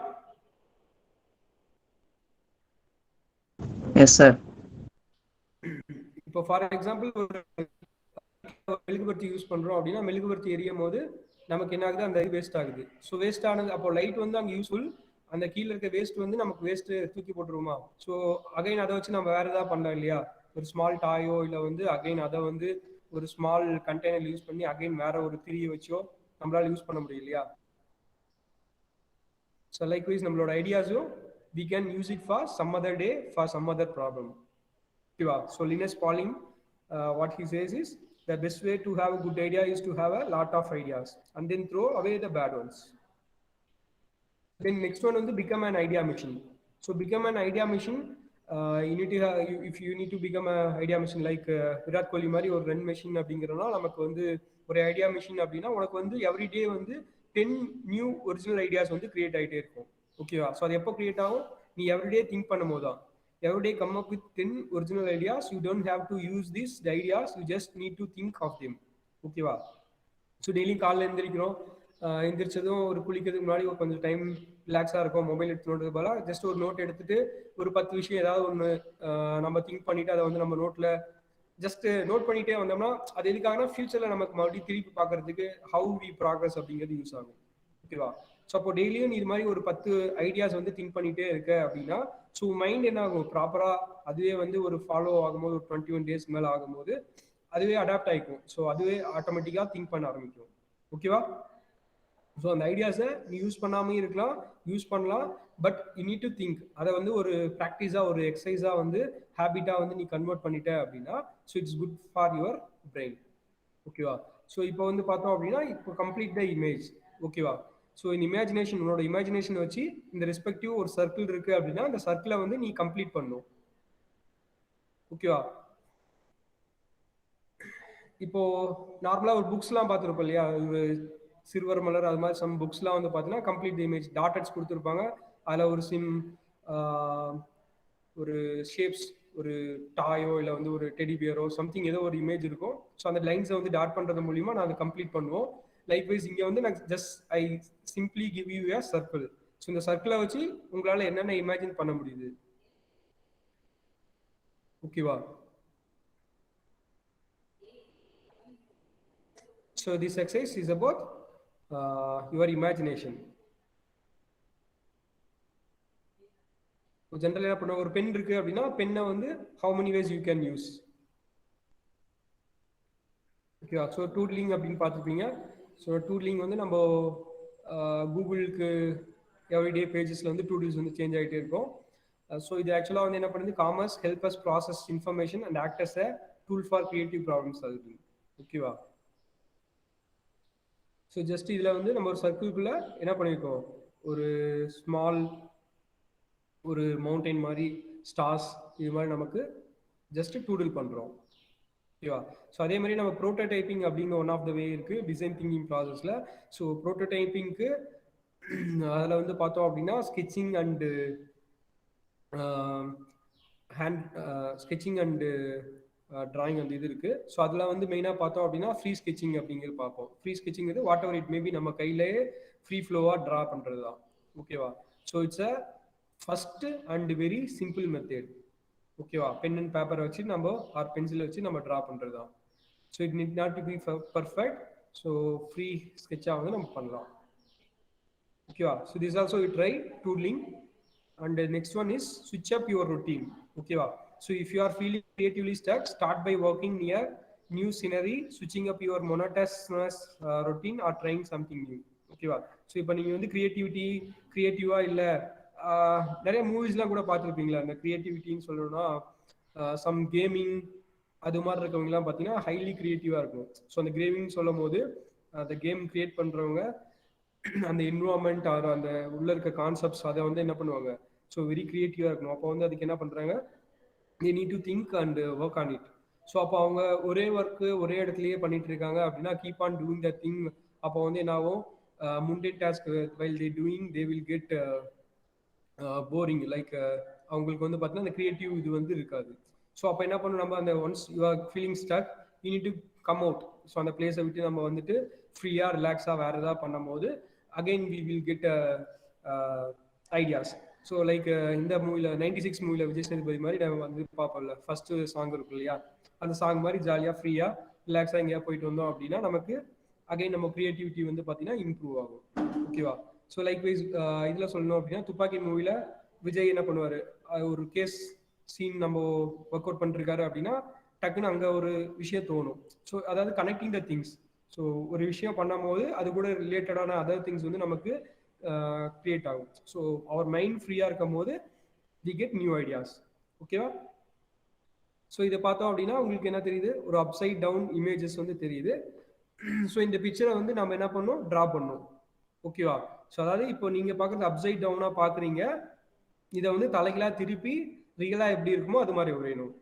Yes sir. இப்போ ஃபார் எக்ஸாம்பிள் ஒரு மெழுகுபர்த்தி யூஸ் பண்றோம் அப்படின்னா மெழுகுபர்த்தி எரியும் போது நமக்கு என்ன ஆகுது? அந்த வேஸ்ட் ஆகுது. ஸோ வேஸ்ட் ஆனது அப்போ லைட் வந்து அங்கே யூஸ்ஃபுல், அந்த கீழே இருக்க வேஸ்ட் வந்து நமக்கு வேஸ்ட் தூக்கி போட்டுருவோமா? ஸோ அகைன் அதை வச்சு நம்ம வேற ஏதாவது பண்ணலாம் இல்லையா? ஒரு ஸ்மால் டாயோ இல்லை வந்து அகைன் அதை வந்து ஒரு ஸ்மால் கண்டெய்னர் யூஸ் பண்ணி அகைன் வேற ஒரு திரியை வச்சோ நம்மளால யூஸ் பண்ண முடியும் இல்லையா? ஸோ லைக்வைஸ் நம்மளோட ஐடியாஸும் we can use it for some other day for some other problem. ஓகேவா? So Linus Pauling, what he says is the best way to have a good idea is to have a lot of ideas and then throw away the bad ones. Then next one வந்து become an idea machine. So become an idea machine. you need to have, if you need to become a idea machine like Virat Kohli மாதிரி ஒரு run machine அப்படிங்கிறதுனா நமக்கு வந்து ஒரு idea machine அப்படின்னா உனக்கு வந்து everyday வந்து 10 நியூ ஒரிஜினல் ஐடியாஸ் வந்து கிரியேட் ஆகிட்டே இருக்கும். ஓகேவா? ஸோ அது எப்போ கிரியேட் ஆகும்? நீ எவ்ரிடே திங்க் பண்ணும் போது தான். Everyday come up with 10 original ideas. You don't have to use this ideas, you just need to think of them. ஓகேவா? ஸோ டெய்லியும் காலைல எழுந்திரிக்கிறோம், எந்திரிச்சதும் ஒரு குளிக்கிறதுக்கு முன்னாடி ஒரு கொஞ்சம் டைம் ரிலாக்ஸாக இருக்கும், மொபைல் எடுத்து நோட்டு போல ஜஸ்ட் ஒரு நோட் எடுத்துட்டு ஒரு 10 விஷயம் ஏதாவது ஒன்று நம்ம திங்க் பண்ணிட்டு அதை வந்து நம்ம நோட்டில் ஜஸ்ட் நோட் பண்ணிட்டே வந்தோம்னா அது எதுக்காகனா ஃபியூச்சரில் நமக்கு மறுபடியும் திருப்பி பார்க்கறதுக்கு ஹவு வி ப்ராக்ரஸ் அப்படிங்கிறது யூஸ் ஆகும். ஓகேவா? ஸோ அப்போ டெய்லியும் இது மாதிரி ஒரு 10 ஐடியாஸ் வந்து திங்க் பண்ணிட்டே இருக்க அப்படின்னா ஸோ மைண்ட் என்ன ஆகும், ப்ராப்பராக அதுவே வந்து ஒரு ஃபாலோ ஆகும்போது ஒரு 21 டேஸ் மேலே ஆகும்போது அதுவே அடாப்ட் ஆகிக்கும். ஸோ அதுவே ஆட்டோமேட்டிக்காக திங்க் பண்ண ஆரம்பிக்கும். ஓகேவா? ஸோ அந்த ஐடியாஸை நீ யூஸ் பண்ணாமல் இருக்கலாம், யூஸ் பண்ணலாம், but you need to think. அதை வந்து ஒரு ப்ராக்டிஸாக ஒரு எக்ஸசைஸாக வந்து ஹேபிட்டாக வந்து நீ கன்வெர்ட் பண்ணிட்ட அப்படின்னா so it's good for your brain. ஓகேவா? ஸோ இப்போ வந்து பார்த்தோம் அப்படின்னா இப்போ கம்ப்ளீட் த இமேஜ். ஓகேவா? ஸோ இந்த இமேஜினேஷன், உன்னோட இமேஜினேஷன் வச்சு இந்த ரெஸ்பெக்டிவ் ஒரு சர்க்கிள் இருக்கு அப்படின்னா அந்த சர்க்கிளை வந்து நீ கம்ப்ளீட் பண்ணும். ஓகேவா? இப்போ நார்மலா ஒரு புக்ஸ்லாம் பார்த்துருப்போம் இல்லையா, ஒரு சிறுவர் மலர் அது மாதிரி சம் புக்ஸ்லாம் வந்து பார்த்தீங்கன்னா கம்ப்ளீட் இமேஜ் டாட்டட்ஸ் கொடுத்துருப்பாங்க. அதில் ஒரு ஒரு ஷேப்ஸ், ஒரு டாயோ இல்லை வந்து ஒரு டெடி பியரோ சம்திங் ஏதோ ஒரு இமேஜ் இருக்கும். ஸோ அந்த லைன்ஸை வந்து டாட் பண்ணுறது மூலியமா நான் அதை கம்ப்ளீட் பண்ணுவோம். லைக்வைஸ் இங்கே வந்து நான் just I simply give you A circle. So இந்த சர்க்கிளை வச்சு உங்களால் என்னென்ன இமேஜின் பண்ண முடியுது. ஓகேவா? So this exercise is about your imagination. ஜென்ரலா என்ன பண்ணுவோம், ஒரு பென் இருக்கு அப்படின்னா பென்னை வந்து how many ways you can use. ஓகேவா? ஸோ டூட்லிங் அப்படின்னு பார்த்துருப்பீங்க. ஸோ டூட்லிங் வந்து நம்ம கூகுளுக்கு எவ்ரிடே பேஜஸ்ல வந்து டூடில்ஸ் வந்து சேஞ்ச் ஆகிட்டே இருக்கும். ஸோ இது ஆக்சுவலாக வந்து என்ன பண்ணுது, commerce help us process information and act as a tool for creative problem solving. ஓகேவா? ஸோ ஜஸ்ட் இதில் வந்து நம்ம ஒரு சர்க்கிள்குள்ளே என்ன பண்ணியிருக்கோம், ஒரு ஸ்மால் ஒரு மவுண்டைன் மாதிரி ஸ்டார்ஸ் இது மாதிரி நமக்கு ஜஸ்ட் டூடில் பண்ணுறோம். ஓகேவா? ஸோ அதே மாதிரி நம்ம ப்ரோட்டோடைப்பிங் அப்படிங்கிற ஒன் ஆஃப் த வே இருக்குது டிசைன் திங்கிங் ப்ராசஸில். ஸோ ப்ரோட்டோடைப்பிங்க்கு அதில் வந்து பார்த்தோம் அப்படின்னா sketching and sketching and drawing அந்த இது இருக்குது. ஸோ அதில் வந்து மெயினாக பார்த்தோம் அப்படின்னா ஃப்ரீ ஸ்கெட்சிங் அப்படிங்கிறது பார்ப்போம். ஃப்ரீ ஸ்கெட்சிங் வந்து வாட் எவர் இட் மேபி நம்ம கையிலேயே ஃப்ரீ ஃப்ளோவாக ட்ரா பண்ணுறது தான். ஓகேவா? So it's a first and very simple method. ஓகேவா? பென் அண்ட் பேப்பரை வச்சு நம்ம ஆர் பென்சிலை வச்சு நம்ம ட்ரா பண்ணுறது தான். So it need not to be perfect. So free ஸ்கெட்சாக வந்து நம்ம பண்ணலாம். ஓகேவா? So this also you try doodling. And the next one is switch up your routine. Okay va? So if you are feeling creatively stuck, start by working near new scenery, switching up your monotonous routine or trying something new. Okay va? So இப்போ நீங்க வந்து கிரியேட்டிவா இல்ல நிறைய மூவிஸ்லாம் கூட பார்த்துருப்பீங்களா, அந்த கிரியேட்டிவிட்டின்னு சொல்லணும்னா some gaming அது மாதிரி இருக்கவங்கலாம் பார்த்தீங்கன்னா ஹைலி கிரியேட்டிவா இருக்கும். ஸோ அந்த கேமிங் சொல்லும் போது அந்த கேம் கிரியேட் பண்றவங்க அந்த என்விரான்மெண்ட் ஆர் அந்த உள்ள இருக்க கான்செப்ட்ஸ் அதை வந்து என்ன பண்ணுவாங்க, ஸோ வெரி கிரியேட்டிவா இருக்கணும். அப்போ வந்து அதுக்கு என்ன பண்றாங்க, they need to think and work on it. So அப்போ அவங்க ஒரே ஒர்க்கு ஒரே இடத்துலயே பண்ணிட்டு இருக்காங்க அப்படின்னா keep on doing the thing. அப்போ வந்து என்ன ஆகும், முண்டேன் task while they doing they will get boring. Like அவங்களுக்கு வந்து பார்த்தீங்கன்னா அந்த கிரியேட்டிவ் இது வந்து இருக்காது. ஸோ அப்போ என்ன பண்ணணும், நம்ம அந்த once you are feeling stuck you need to come out. So அந்த பிளேஸை விட்டு நம்ம வந்துட்டு ஃப்ரீயாக ரிலாக்ஸாக வேறு ஏதாவது பண்ணும் போது again we will get ideas. So like இந்த மூவியில் 96 மூவியில் விஜய் சேதுபதி மாதிரி நம்ம வந்து பார்ப்போம்ல, ஃபர்ஸ்ட் சாங் இருக்கும் இல்லையா, அந்த சாங் மாதிரி ஜாலியாக ஃப்ரீயாக ரிலாக்ஸாக எங்கேயா போயிட்டு வந்தோம் அப்படின்னா நமக்கு அகைன் நம்ம கிரியேட்டிவிட்டி வந்து பார்த்தீங்கன்னா இம்ப்ரூவ் ஆகும். ஓகேவா? ஸோ லைக் வைஸ் இதில் சொல்லணும் அப்படின்னா துப்பாக்கி மூவியில் விஜய் என்ன பண்ணுவார், ஒரு கேஸ் சீன் நம்ம ஒர்க் அவுட் பண்ணிருக்காரு அப்படின்னா டக்குன்னு அங்கே ஒரு விஷயம் தோணும். ஸோ அதாவது கனெக்டிங் த திங்ஸ். ஸோ ஒரு விஷயம் பண்ணும்போது அது கூட ரிலேட்டடான அதர் திங்ஸ் வந்து நமக்கு கிரியேட் ஆகும். ஸோ அவர் மைண்ட் ஃப்ரீயாக இருக்கும் போது வி கெட் நியூ ஐடியாஸ். ஓகேவா? ஸோ இதை பார்த்தோம் அப்படின்னா உங்களுக்கு என்ன தெரியுது, ஒரு அப்சைட் டவுன் இமேஜஸ் வந்து தெரியுது. ஸோ இந்த பிக்சரை வந்து நம்ம என்ன பண்ணணும், ட்ரா பண்ணணும். ஓகேவா? ஸோ அதாவது இப்போ நீங்கள் பார்க்குறது அப்சைட் டவுனாக பார்க்குறீங்க, இதை வந்து தலைகளாக திருப்பி ரியலாக எப்படி இருக்குமோ அது மாதிரி வரையணும்.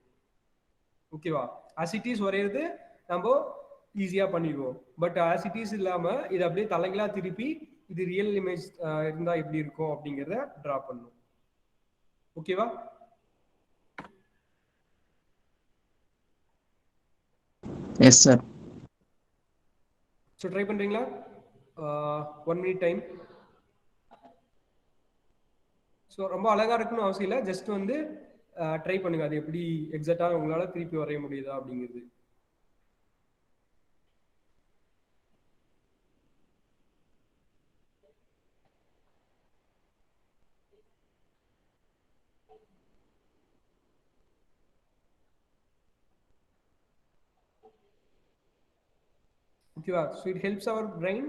ஓகேவா? ஆசிட்டிஸ் வரைகிறது நம்ம ஈஸியாக பண்ணிடுவோம். பட் ஆசிட்டிஸ் இல்லாமல் இது அப்படியே தலைகளாக திருப்பி இது ரியல் இமேஜ் இருந்தால் எப்படி இருக்கும் அப்படிங்கிறத ட்ரா பண்ணணும். ஓகேவா? Yes sir. ஸோ ட்ரை பண்ணுறீங்களா? 1 minute டைம். ஸோ ரொம்ப அழகாக இருக்குன்னு அவசியம் இல்லை, ஜஸ்ட் வந்து ட்ரை பண்ணுங்க அது எப்படி எக்ஸாக்டாக உங்களால் திருப்பி வரைய முடியுதா அப்படிங்கிறது. ஓகேவா? So it helps our brain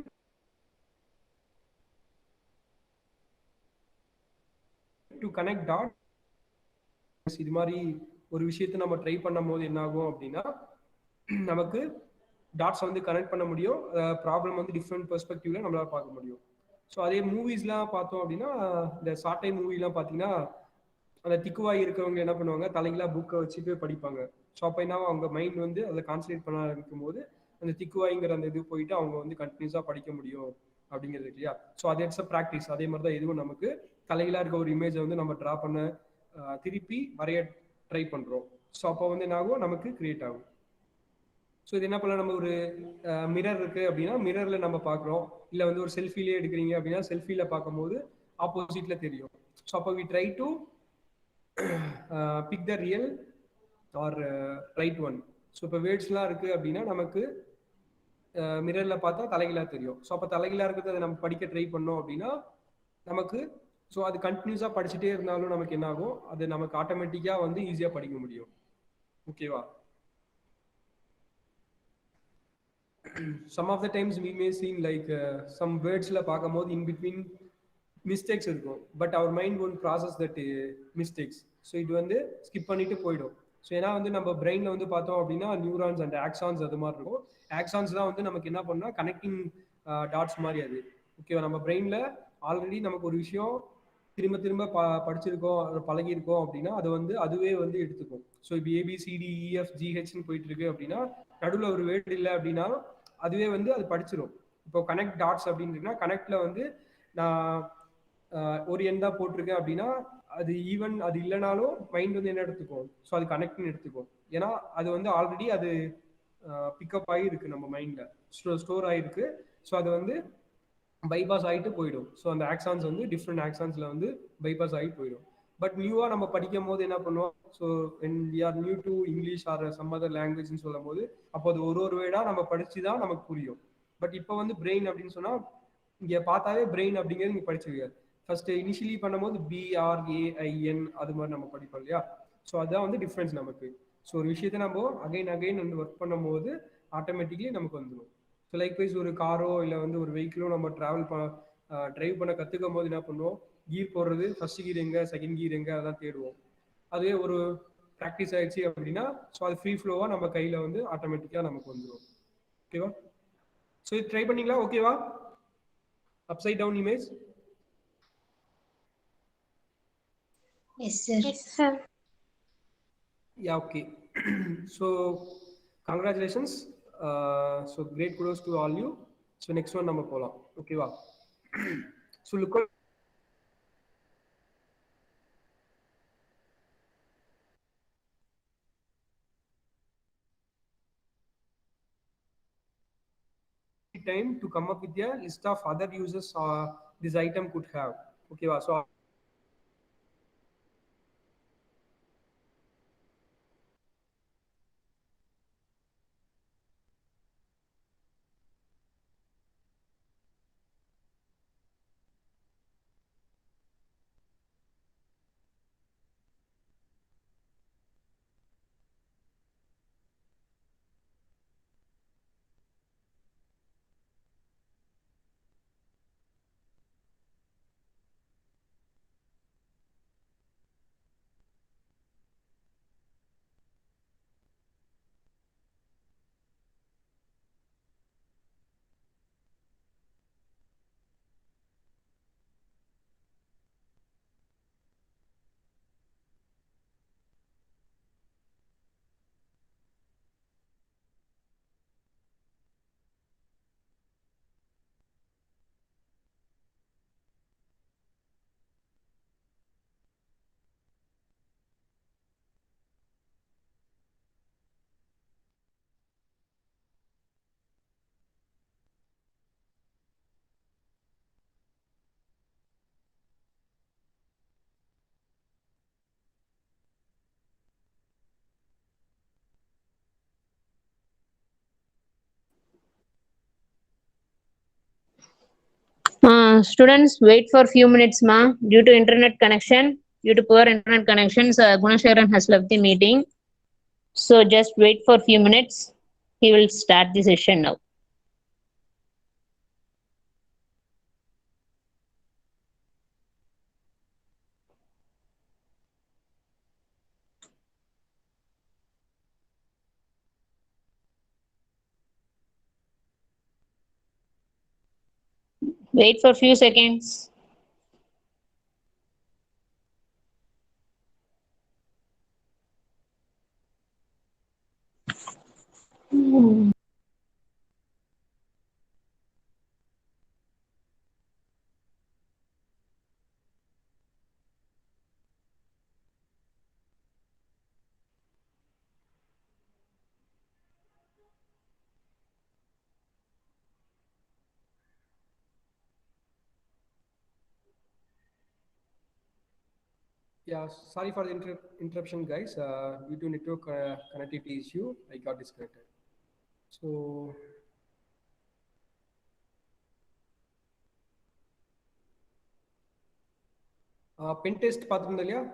to connect dot. இது மாதிரி ஒரு விஷயத்தை நம்ம ட்ரை பண்ணும் போது என்ன ஆகும் அப்படின்னா நமக்கு டாட்ஸ் வந்து கனெக்ட் பண்ண முடியும், ப்ராப்ளம் வந்து டிஃப்ரெண்ட் பெர்ஸ்பெக்டிவ்ல நம்மளால பார்க்க முடியும். ஸோ அதே மூவிஸ்லாம் பார்த்தோம் அப்படின்னா இந்த ஷார்ட் டைம் மூவிலாம் பார்த்தீங்கன்னா அந்த திக்குவாய் இருக்கிறவங்க என்ன பண்ணுவாங்க, தலைகளாக புக்கை வச்சுட்டு படிப்பாங்க. ஸோ அப்போ என்ன அவங்க மைண்ட் வந்து அதை கான்சன்ட்ரேட் பண்ண ஆரம்பிக்கும் போது அந்த திக்குவாய்ங்கிற அந்த இது போயிட்டு அவங்க வந்து கண்டினியூஸாக படிக்க முடியும் அப்படிங்கிறது இல்லையா? ஸோ அது இட்ஸ் அ ப்ராக்டிஸ். அதே மாதிரி தான் இதுவும் நமக்கு தலைகளாக இருக்க ஒரு இமேஜை வந்து நம்ம ட்ரா பண்ண திருப்பி வரைய ட்ரை பண்ணுறோம். ஸோ அப்போ வந்து என்ன ஆகும், நமக்கு கிரியேட் ஆகும். ஸோ இது என்ன பண்ணலாம், நம்ம ஒரு மிரர் இருக்கு அப்படின்னா மிரர்ல நம்ம பார்க்குறோம், இல்லை வந்து ஒரு செல்ஃபிலே எடுக்கிறீங்க அப்படின்னா செல்ஃபியில் பார்க்கும்போது ஆப்போசிட்ல தெரியும். ஸோ அப்போ we try to pick the real or right one. So இப்போ வேர்ட்ஸ்லாம் இருக்குது அப்படின்னா நமக்கு மிரரில் பார்த்தா தலைகளாக தெரியும். ஸோ அப்போ தலைகளாக இருக்கிறது அதை நம்ம படிக்க ட்ரை பண்ணோம் அப்படின்னா நமக்கு ஸோ அது கண்டினியூஸாக படிச்சுட்டே இருந்தாலும் நமக்கு என்ன ஆகும், அது நமக்கு ஆட்டோமேட்டிக்காக வந்து ஈஸியாக படிக்க முடியும். ஓகேவா? some of the times we may see like some words la paakumbodhu in between mistakes இருக்கும், but our mind won't process that mistakes. So இது வந்து ஸ்கிப் பண்ணிட்டு போயிடும். ஸோ ஏன்னா வந்து நம்ம பிரெயினில் வந்து பார்த்தோம் அப்படின்னா நியூரான்ஸ் அண்ட் ஆக்சான்ஸ் அது மாதிரி இருக்கும். ஆக்சான்ஸ் தான் வந்து நமக்கு என்ன பண்ணா கனெக்டிங் டாட்ஸ் மாதிரி அது. ஓகேவா? நம்ம பிரெயினில் ஆல்ரெடி நமக்கு ஒரு விஷயம் திரும்ப திரும்ப படிச்சிருக்கோம், அது பழகிருக்கோம் அப்படின்னா அது வந்து அதுவே வந்து எடுத்துக்கும். ஸோ இப்போ ABCDEFGHன்னு போயிட்டு இருக்கு அப்படின்னா நடுவில் ஒரு வேர்டு இல்லை அப்படின்னா அதுவே வந்து அது படிச்சிடும். இப்போ கனெக்ட் டாட்ஸ் அப்படின்னா கனெக்ட்ல வந்து நான் ஒரு எண் தான் போட்டிருக்கேன் அப்படின்னா அது ஈவன் அது இல்லைனாலும் மைண்ட் வந்து என்ன எடுத்துக்கும், ஸோ அது கனெக்ட்னு எடுத்துக்கும். ஏன்னா அது வந்து ஆல்ரெடி அது பிக்கப் ஆகிருக்கு நம்ம மைண்ட்ல ஸ்டோர் ஆகிருக்கு. ஸோ அது வந்து பைபாஸ் ஆகிட்டு போயிடும். ஸோ அந்த ஆக்சான்ஸ் வந்து டிஃப்ரெண்ட் ஆக்சான்ஸ்ல வந்து பைபாஸ் ஆகிட்டு போயிடும். பட் நியூவாக நம்ம படிக்கும் போது என்ன பண்ணுவோம், so we are new to English or some other லாங்குவேஜ்னு சொல்லும் போது அப்போ அது ஒரு வேர்டா நம்ம படிச்சு தான் நமக்கு புரியும். பட் இப்போ வந்து பிரெயின் அப்படின்னு சொன்னா இங்கே பார்த்தாவே பிரெயின் அப்படிங்கிறது நீங்க படிச்சிருக்காரு. ஃபர்ஸ்ட் இனிஷியலி பண்ணும்போது BRAIN அது மாதிரி நம்ம படிப்போம் இல்லையா? ஸோ அதுதான் வந்து டிஃப்ரென்ஸ் நமக்கு. ஸோ ஒரு விஷயத்தை நம்ம அகைன் அகைன் வந்து ஒர்க் பண்ணும்போது ஆட்டோமேட்டிக்லி நமக்கு வந்துடும். ஸோ லைக்வைஸ் ஒரு காரோ இல்லை வந்து ஒரு வெஹிக்கிளோ நம்ம டிரைவ் பண்ண கற்றுக்கும் போது என்ன பண்ணுவோம், கீர் போடுறது ஃபர்ஸ்ட் கீர் எங்கே செகண்ட் கீர் எங்கே அதான் தேடுவோம். அதுவே ஒரு ப்ராக்டிஸ் ஆயிடுச்சு அப்படின்னா ஸோ அது ஃப்ரீ ஃப்ளோவாக நம்ம கையில் வந்து ஆட்டோமேட்டிக்காக நமக்கு வந்துடும். ஓகேவா? ஸோ இது ட்ரை பண்ணீங்களா? ஓகேவா? Upside down image. Yes, sir. Yes, sir. Yeah, okay. So congratulations. So great kudos to all you. So next one நம்ம போலாம். ஓகேவா? So look time to come up with a list of other uses this item could have. ஓகேவா? So Students, wait for few minutes, ma. Due to internet connection, due to poor internet connections, Gunasekaran has left the meeting. So just wait for few minutes. He will start the session now. Wait for few seconds. Yeah, sorry for the interruption, guys. Due to network connectivity issue, I got disconnected. So, pen test பார்த்துருந்தோம் இல்லையா?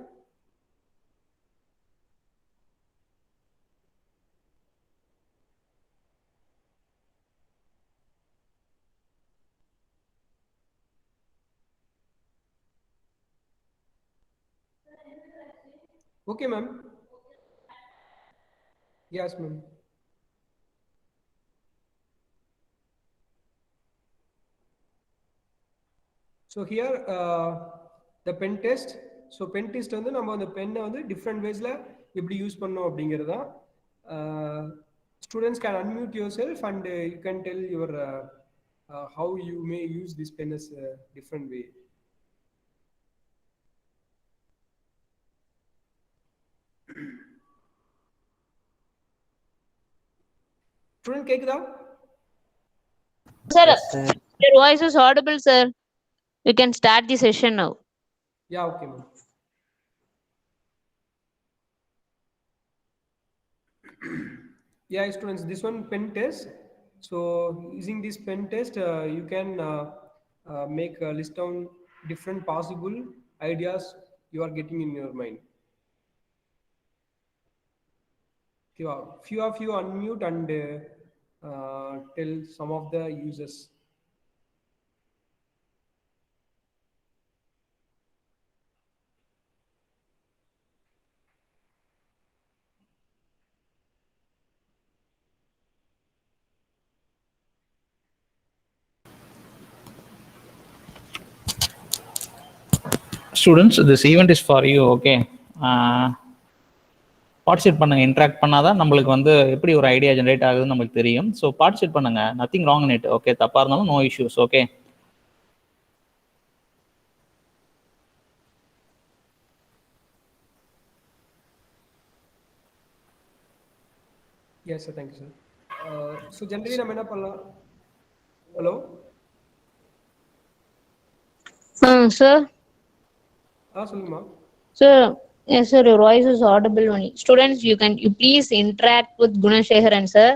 Okay, ma'am. Yes, ma'am. So here the pen test. So pen test வந்து நம்ம அந்த பென்னை வந்து different waysல எப்படி use பண்ணோம் அப்படிங்கிறதா. Students can unmute yourself and you can tell your how you may use this pen as a different way. Student கேக்குதா? Sir, Yes, sir. your voice is audible, sir. You can start the session now. Yeah, okay, ma'am. Yeah, students, this one pen test. So using this pen test, you can make a list down different possible ideas you are getting in your mind. Few of you unmute and tell some of the users. Students, this event is for you. Okay. Participate பண்ணுங்க. Interact பண்ணாதான் நம்மளுக்கு வந்து எப்படி ஒரு idea generate ஆகுதுன்னு நமக்கு தெரியும். So participate பண்ணுங்க. Nothing wrong in it. Okay, தப்பா இருந்தாலும் no issues. Okay. Yes, sir. Thank you, sir. So generally, நம்ம என்ன பண்ணலாம்? Hello. Sir. சொல்லுமா. Sir, yes, sir. Your voice is audible only. Students, you please interact with Gunasekaran, sir.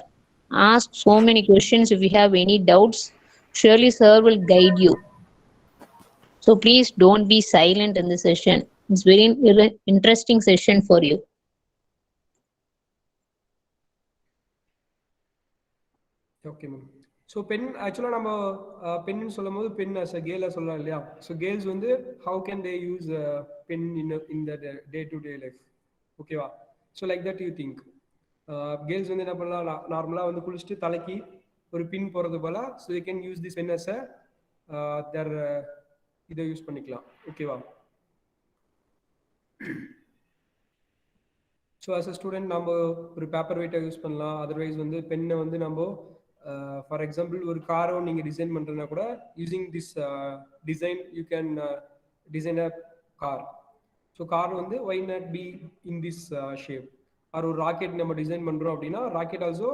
Ask so many questions if you have any doubts. Surely, sir will guide you. So please don't be silent in the session. It's very interesting session for you. Okay, ma'am. So pen actually நம்ம pen னு சொல்லும்போது pen as a girl சொல்லலாம் இல்லையா? So girls வந்து how can they use pen in the day to day life? ஓகேவா? So like that you think. Girls வந்து என்ன பண்ணலாம், நார்மலா வந்து குளிச்சுட்டு தலைக்கு ஒரு பின் போறது போல, so they can use this pen as a their இதை யூஸ் பண்ணிக்கலாம். ஓகேவா? ஸோ as a student நம்ம ஒரு பேப்பர் வெயிட்டை யூஸ் பண்ணலாம். அதர்வைஸ் வந்து பென்னை வந்து நம்ம ஃபார் எக்ஸாம்பிள் ஒரு காரை நீங்கள் டிசைன் பண்ணுறதுனா கூட using this design you can design a car. So car வந்து why not be in this shape. Or ஒரு ராக்கெட் நம்ம டிசைன் பண்ணுறோம் அப்படின்னா rocket also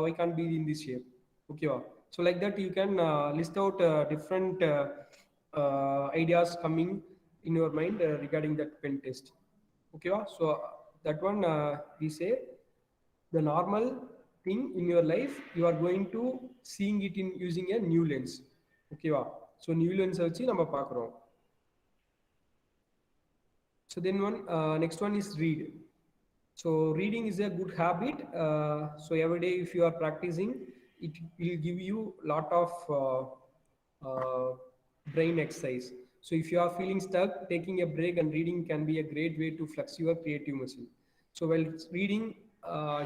why can be in this shape. ஓகேவா? So like that you can list out different ideas coming in your mind regarding that pen test. Okay, so that one we say the normal thing in your life you are going to seeing it in using a new lens. Okay, so நியூலன்ஸை வச்சு நம்ம பார்க்குறோம். So then next one is read. So reading is a good habit. So every day if you are practicing, it will give you lot of brain exercise. So if you are feeling stuck, taking a break and reading can be a great way to flex your creative muscle. So while reading,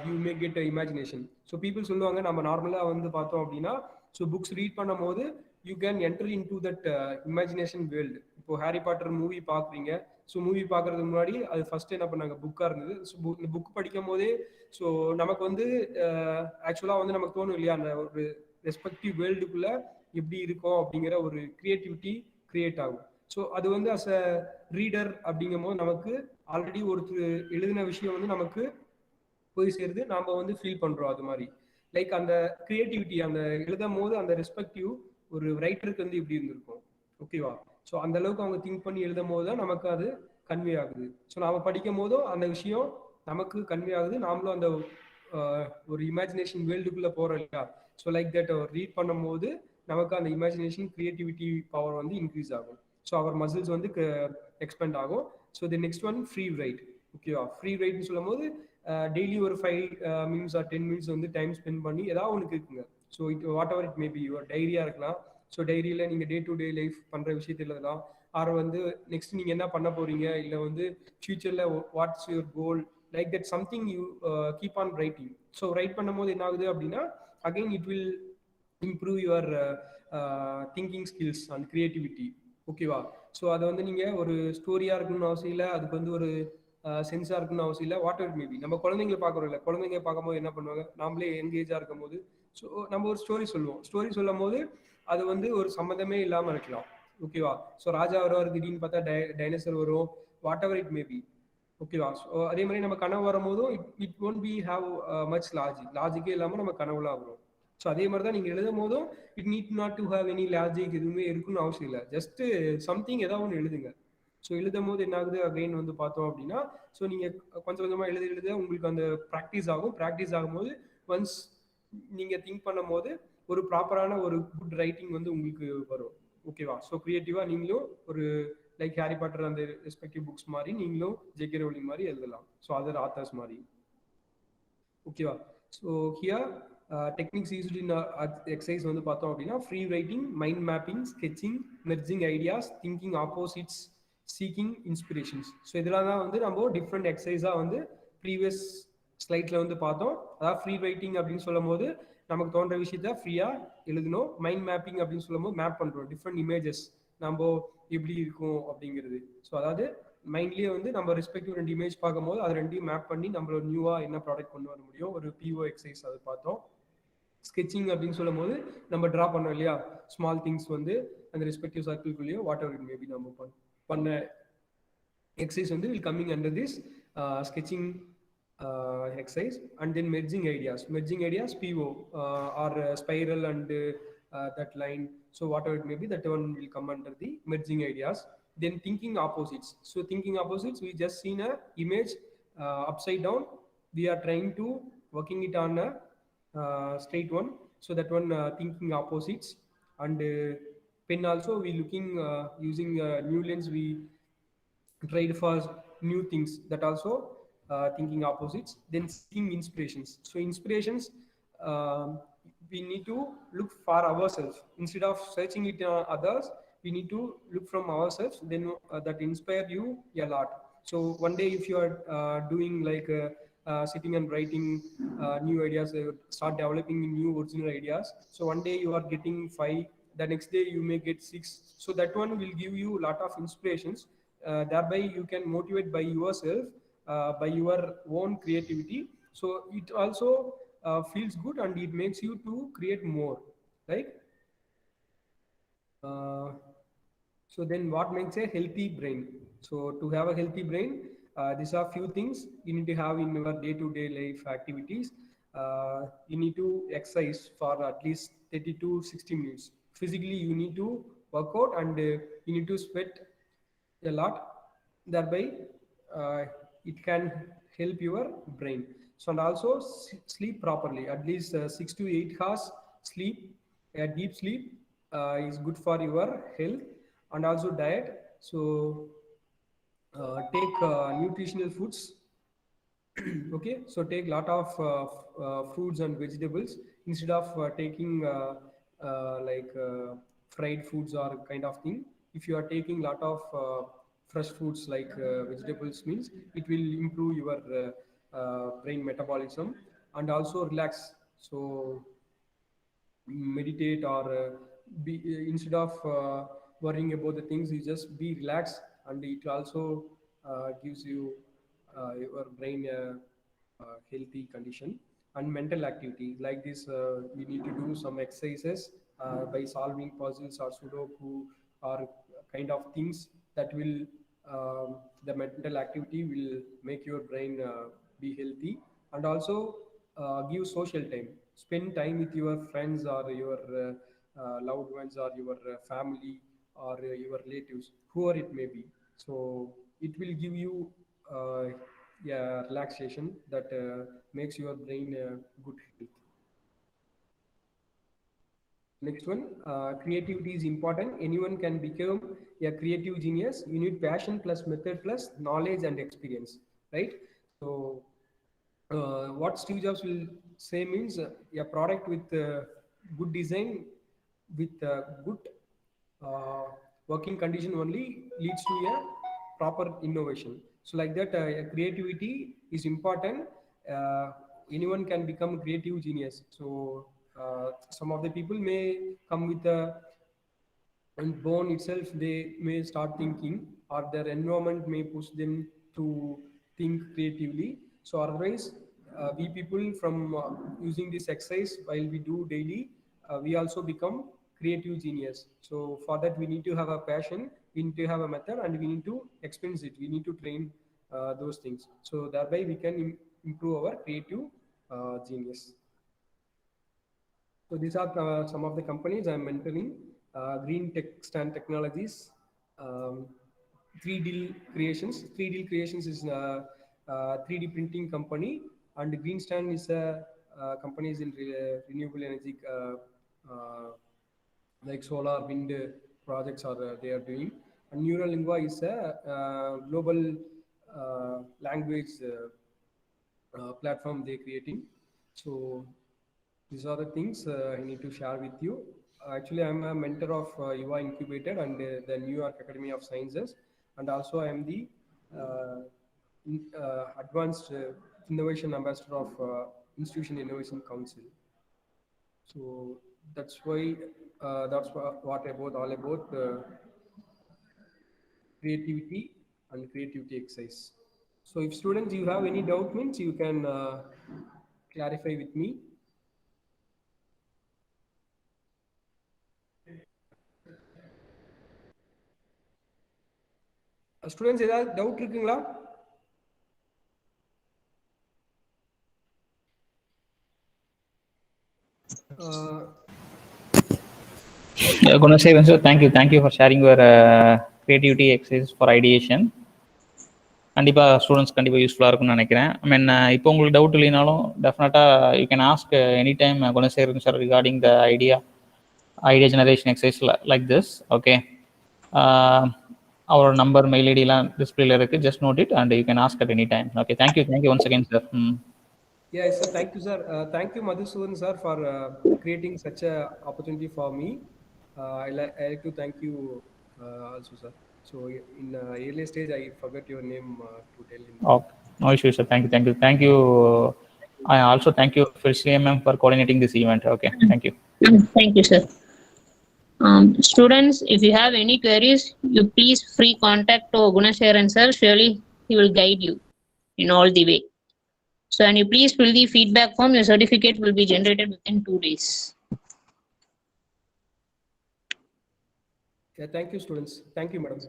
you may get an imagination. So people சொல்லுவாங்க நம்ம நார்மலாக வந்து பார்த்தோம் அப்படின்னா, so books read பண்ணும் போது you can enter in to that imagination world. இப்போ Harry Potter movie பார்க்குறீங்க. ஸோ மூவி பார்க்கறதுக்கு முன்னாடி அது ஃபர்ஸ்ட் என்ன பண்ணாங்க, புக்காக இருந்தது. ஸோ இந்த புக் படிக்கும் போதே ஸோ நமக்கு வந்து ஆக்சுவலாக வந்து நமக்கு தோணும் இல்லையா, அந்த ஒரு ரெஸ்பெக்டிவ் வேர்ல்டுக்குள்ள எப்படி இருக்கும் அப்படிங்கிற ஒரு கிரியேட்டிவிட்டி கிரியேட் ஆகும். ஸோ அது வந்து அஸ் அ ரீடர் அப்படிங்கும் போது நமக்கு ஆல்ரெடி ஒருத்தர் எழுதின விஷயம் வந்து நமக்கு போய் சேருது, நாம் வந்து ஃபீல் பண்ணுறோம். அது மாதிரி லைக் அந்த கிரியேட்டிவிட்டி அந்த எழுதும் போது அந்த ரெஸ்பெக்டிவ் ஒரு ரைட்டருக்கு வந்து இப்படி இருந்திருக்கும். ஓகேவா? ஸோ அந்த அளவுக்கு அவங்க திங்க் பண்ணி எழுதும் போது தான் நமக்கு அது கன்வே ஆகுது. ஸோ நாம் படிக்கும் போதும் அந்த விஷயம் நமக்கு கன்வே ஆகுது, நாமளும் அந்த ஒரு இமேஜினேஷன் வேர்ல்டுக்குள்ளே போகிறோம் இல்லையா. ஸோ லைக் தட் ரீட் பண்ணும் போது நமக்கு அந்த இமேஜினேஷன் கிரியேட்டிவிட்டி பவர் வந்து இன்க்ரீஸ் ஆகும். ஸோ அவர் மசில்ஸ் வந்து எக்ஸ்பெண்ட் ஆகும். So the next one free write. ஓகேவா? ஃப்ரீ ரைட்னு சொல்லும் போது டெய்லி ஒரு 5 minutes ஆர் 10 minutes வந்து டைம் ஸ்பெண்ட் பண்ணி ஏதாவது ஒன்று இருக்குங்க. So it whatever it maybe, your டைரியாக இருக்கலாம். ஸோ டைரியில் நீங்கள் டே டு டே லைஃப் பண்ணுற விஷயத்தில் எழுதலாம். ஆர் வந்து நெக்ஸ்ட் நீங்கள் என்ன பண்ண போகிறீங்க, இல்லை வந்து ஃபியூச்சரில் what's your goal, like that something you keep on writing. So right பண்ணும் போது என்ன ஆகுது அப்படின்னா, again it will improve your thinking skills and creativity. ஓகேவா? ஸோ அதை வந்து நீங்கள் ஒரு ஸ்டோரியாக இருக்கணும்னு அவசியம் இல்லை, அதுக்கு வந்து ஒரு சென்ஸாக இருக்குன்னு அவசியம் இல்லை. What ever maybe. நம்ம குழந்தைங்களை பார்க்குறோம் இல்லை, குழந்தைங்க பார்க்கும்போது என்ன பண்ணுவாங்க, நாமளே எங்கேஜாக இருக்கும் போது ஸோ நம்ம ஒரு ஸ்டோரி சொல்லுவோம். ஸ்டோரி சொல்லும் போது அது வந்து ஒரு சம்மந்தமே இல்லாமல் இருக்கலாம். ஓகேவா? ஸோ ராஜா வருவார், திடீர்னு பார்த்தா டைனோசர் வரும், வாட் எவர் இட் மேபி. ஓகேவா? ஸோ அதே மாதிரி நம்ம கனவு வரும்போதும் it won't be have much லாஜிக்கே இல்லாமல் நம்ம கனவுலாம் வரும். ஸோ அதே மாதிரி தான் நீங்கள் எழுதும் போதும் it need not to have any logic எதுவுமே இருக்குன்னு அவசியம் இல்லை. ஜஸ்ட் சம்திங் ஏதாவது ஒன்று எழுதுங்க. ஸோ எழுதும் போது என்ன ஆகுது அகைன் வந்து பார்த்தோம் அப்படின்னா, ஸோ நீங்கள் கொஞ்சம் கொஞ்சமாக எழுத உங்களுக்கு அந்த ப்ராக்டிஸ் ஆகும். ப்ராக்டிஸ் ஆகும்போது ஒன்ஸ் நீங்கள் திங்க் பண்ணும் போது ஒரு ப்ராப்பரான ஒரு குட் ரைட்டிங் வந்து உங்களுக்கு வரும். ஓகேவா? ஸோ கிரியேட்டிவாக நீங்களும் ஒரு லைக் ஹாரி பாட்டர் அந்த ரெஸ்பெக்டிவ் புக்ஸ் மாதிரி நீங்களும் ஜே.கே. ரோலிங் மாதிரி எழுதலாம். ஸோ அதர் ஆத்தர்ஸ் மாதிரி. ஓகேவா? So here techniques used in exercise வந்து பார்த்தோம் அப்படின்னா, free writing, mind mapping, sketching, merging ideas, thinking opposites, seeking inspirations. So இதெல்லாம் தான் வந்து நம்ம டிஃப்ரெண்ட் எக்ஸசைஸாக வந்து ப்ரீவியஸ் ஸ்லைட்ல வந்து பார்த்தோம். அதாவது ஃப்ரீ ரைட்டிங் அப்படின்னு சொல்லும் போது நமக்கு தோன்ற விஷயத்த ஃப்ரீயாக எழுதணும். மைண்ட் மேப்பிங் அப்படின்னு சொல்லும் போது மேப் பண்ணுறோம் டிஃப்ரெண்ட் இமேஜஸ் நம்ம எப்படி இருக்கும் அப்படிங்கிறது. ஸோ அதாவது மைண்ட்லேயே வந்து நம்ம ரெஸ்பெக்டிவ் 2 இமேஜ் பார்க்கும்போது அது 2ஐயும் மேப் பண்ணி நம்மளோட நியூவாக என்ன ப்ராடக்ட் கொண்டு வர முடியும், ஒரு பிஓ எக்ஸசைஸ் அது பார்த்தோம். ஸ்கெச்சிங் அப்படின்னு சொல்லும் போது நம்ம ட்ரா பண்ணோம் இல்லையா, ஸ்மால் திங்ஸ் வந்து அந்த ரெஸ்பெக்டிவ் சர்க்கிள்குள்ளேயோ வாட் எவர் இட் மேபி நம்ம பண்ண exercise வந்து will coming under this sketching exercise. And then merging ideas PO or spiral and that line, so whatever it may be, that one will come under the merging ideas. Then thinking opposites. So thinking opposites, we just seen a image upside down, we are trying to working it on a straight one, so that one thinking opposites. And pen also we looking using new lens, we tried for new things, that also thinking opposites. Then seeking inspirations. So inspirations, we need to look for ourselves instead of searching it others. We need to look from ourselves, then that inspire you a lot. So one day if you are doing like sitting and writing new ideas, start developing new original ideas. So one day you are getting 5, the next day you may get 6. So that one will give you a lot of inspirations. Thereby you can motivate by yourself, by your own creativity. So it also feels good and it makes you to create more, right? So then what makes a healthy brain? So to have a healthy brain, these are few things you need to have in your day-to-day life activities. You need to exercise for at least 30 to 60 minutes. Physically you need to work out, and you need to sweat a lot. Thereby it can help your brain. So and also sleep properly, at least 6 to 8 hours sleep, a deep sleep is good for your health and also diet. So take nutritional foods. Okay, so take lot of fruits and vegetables instead of taking fried foods or kind of thing. If you are taking lot of fresh foods like vegetables means it will improve your brain metabolism and also relax. So meditate or instead of worrying about the things, you just be relaxed, and it also gives you your brain healthy condition. And mental activity like this, we need to do some exercises by solving puzzles or sudoku or kind of things that will the mental activity will make your brain be healthy. And also give social time, spend time with your friends or your loved ones or your family or your relatives, whoever it may be. So it will give you yeah, relaxation that makes your brain good health. Next one, creativity is important. Anyone can become a creative genius. You need passion plus method plus knowledge and experience, right? So, what Steve Jobs will say means a product with good design, with good uh, working condition only leads to a proper innovation. So, like that, creativity is important. Uh, Anyone can become creative genius. So, some of the people may come with a and born itself they may start thinking, or their environment may push them to think creatively. So otherwise we people from using this exercise while we do daily, we also become creative genius. So for that we need to have a passion, we need to have a method, and we need to experience it, we need to train those things, so thereby we can improve our creative genius. So these are some of the companies I'm mentoring. Green Text and Technologies, um, 3D Creations. 3D Creations is a 3D printing company, and Green Stand is a company is in renewable energy, like solar, wind projects are they are doing. And Neuralingua is a global language platform they're creating. So these are the things I need to share with you. Actually, I'm a mentor of UA Incubated and the New York Academy of Sciences, and also I am the Advanced Innovation Ambassador of Institution Innovation Council. So that's why that's what about all about creativity and creativity exercise. So if students you have any doubt means you can clarify with me. Students ஏதாவது doubt இருக்குங்களா? Gunasekaran sir, thank you for sharing your creativity exercise for ideation. கண்டிப்பாக students கண்டிப்பாக யூஸ்ஃபுல்லாக இருக்கும்னு நினைக்கிறேன். ஐ மீன் இப்போ உங்களுக்கு doubt இல்லைனாலும் டெஃபினட்டாக you can ask any time Gunasekaran sir regarding the idea generation exercise like this. Okay, அவரோட நம்பர் மெயில் ஐடிலாம் டிஸ்பிளேல இருக்கு, just note it and you can ask at any time. Okay, thank you once again sir. Yeah, sir. Thank you, sir. Thank you, Madhusudan, sir, for creating such a opportunity for me. I like to thank you also, sir. So in earlier stage, I forgot your name to tell him. Okay, no issue, sir. Thank you. I also thank you, Felicium ma'am, for coordinating this event. Okay, thank you. Thank you, sir. Students, if you have any queries, you please free contact to Gunasekaran sir. Surely he will guide you in all the way. So, and you please fill the feedback form. Your certificate will be generated within 2 days. Yeah, thank you, students. Thank you, madam.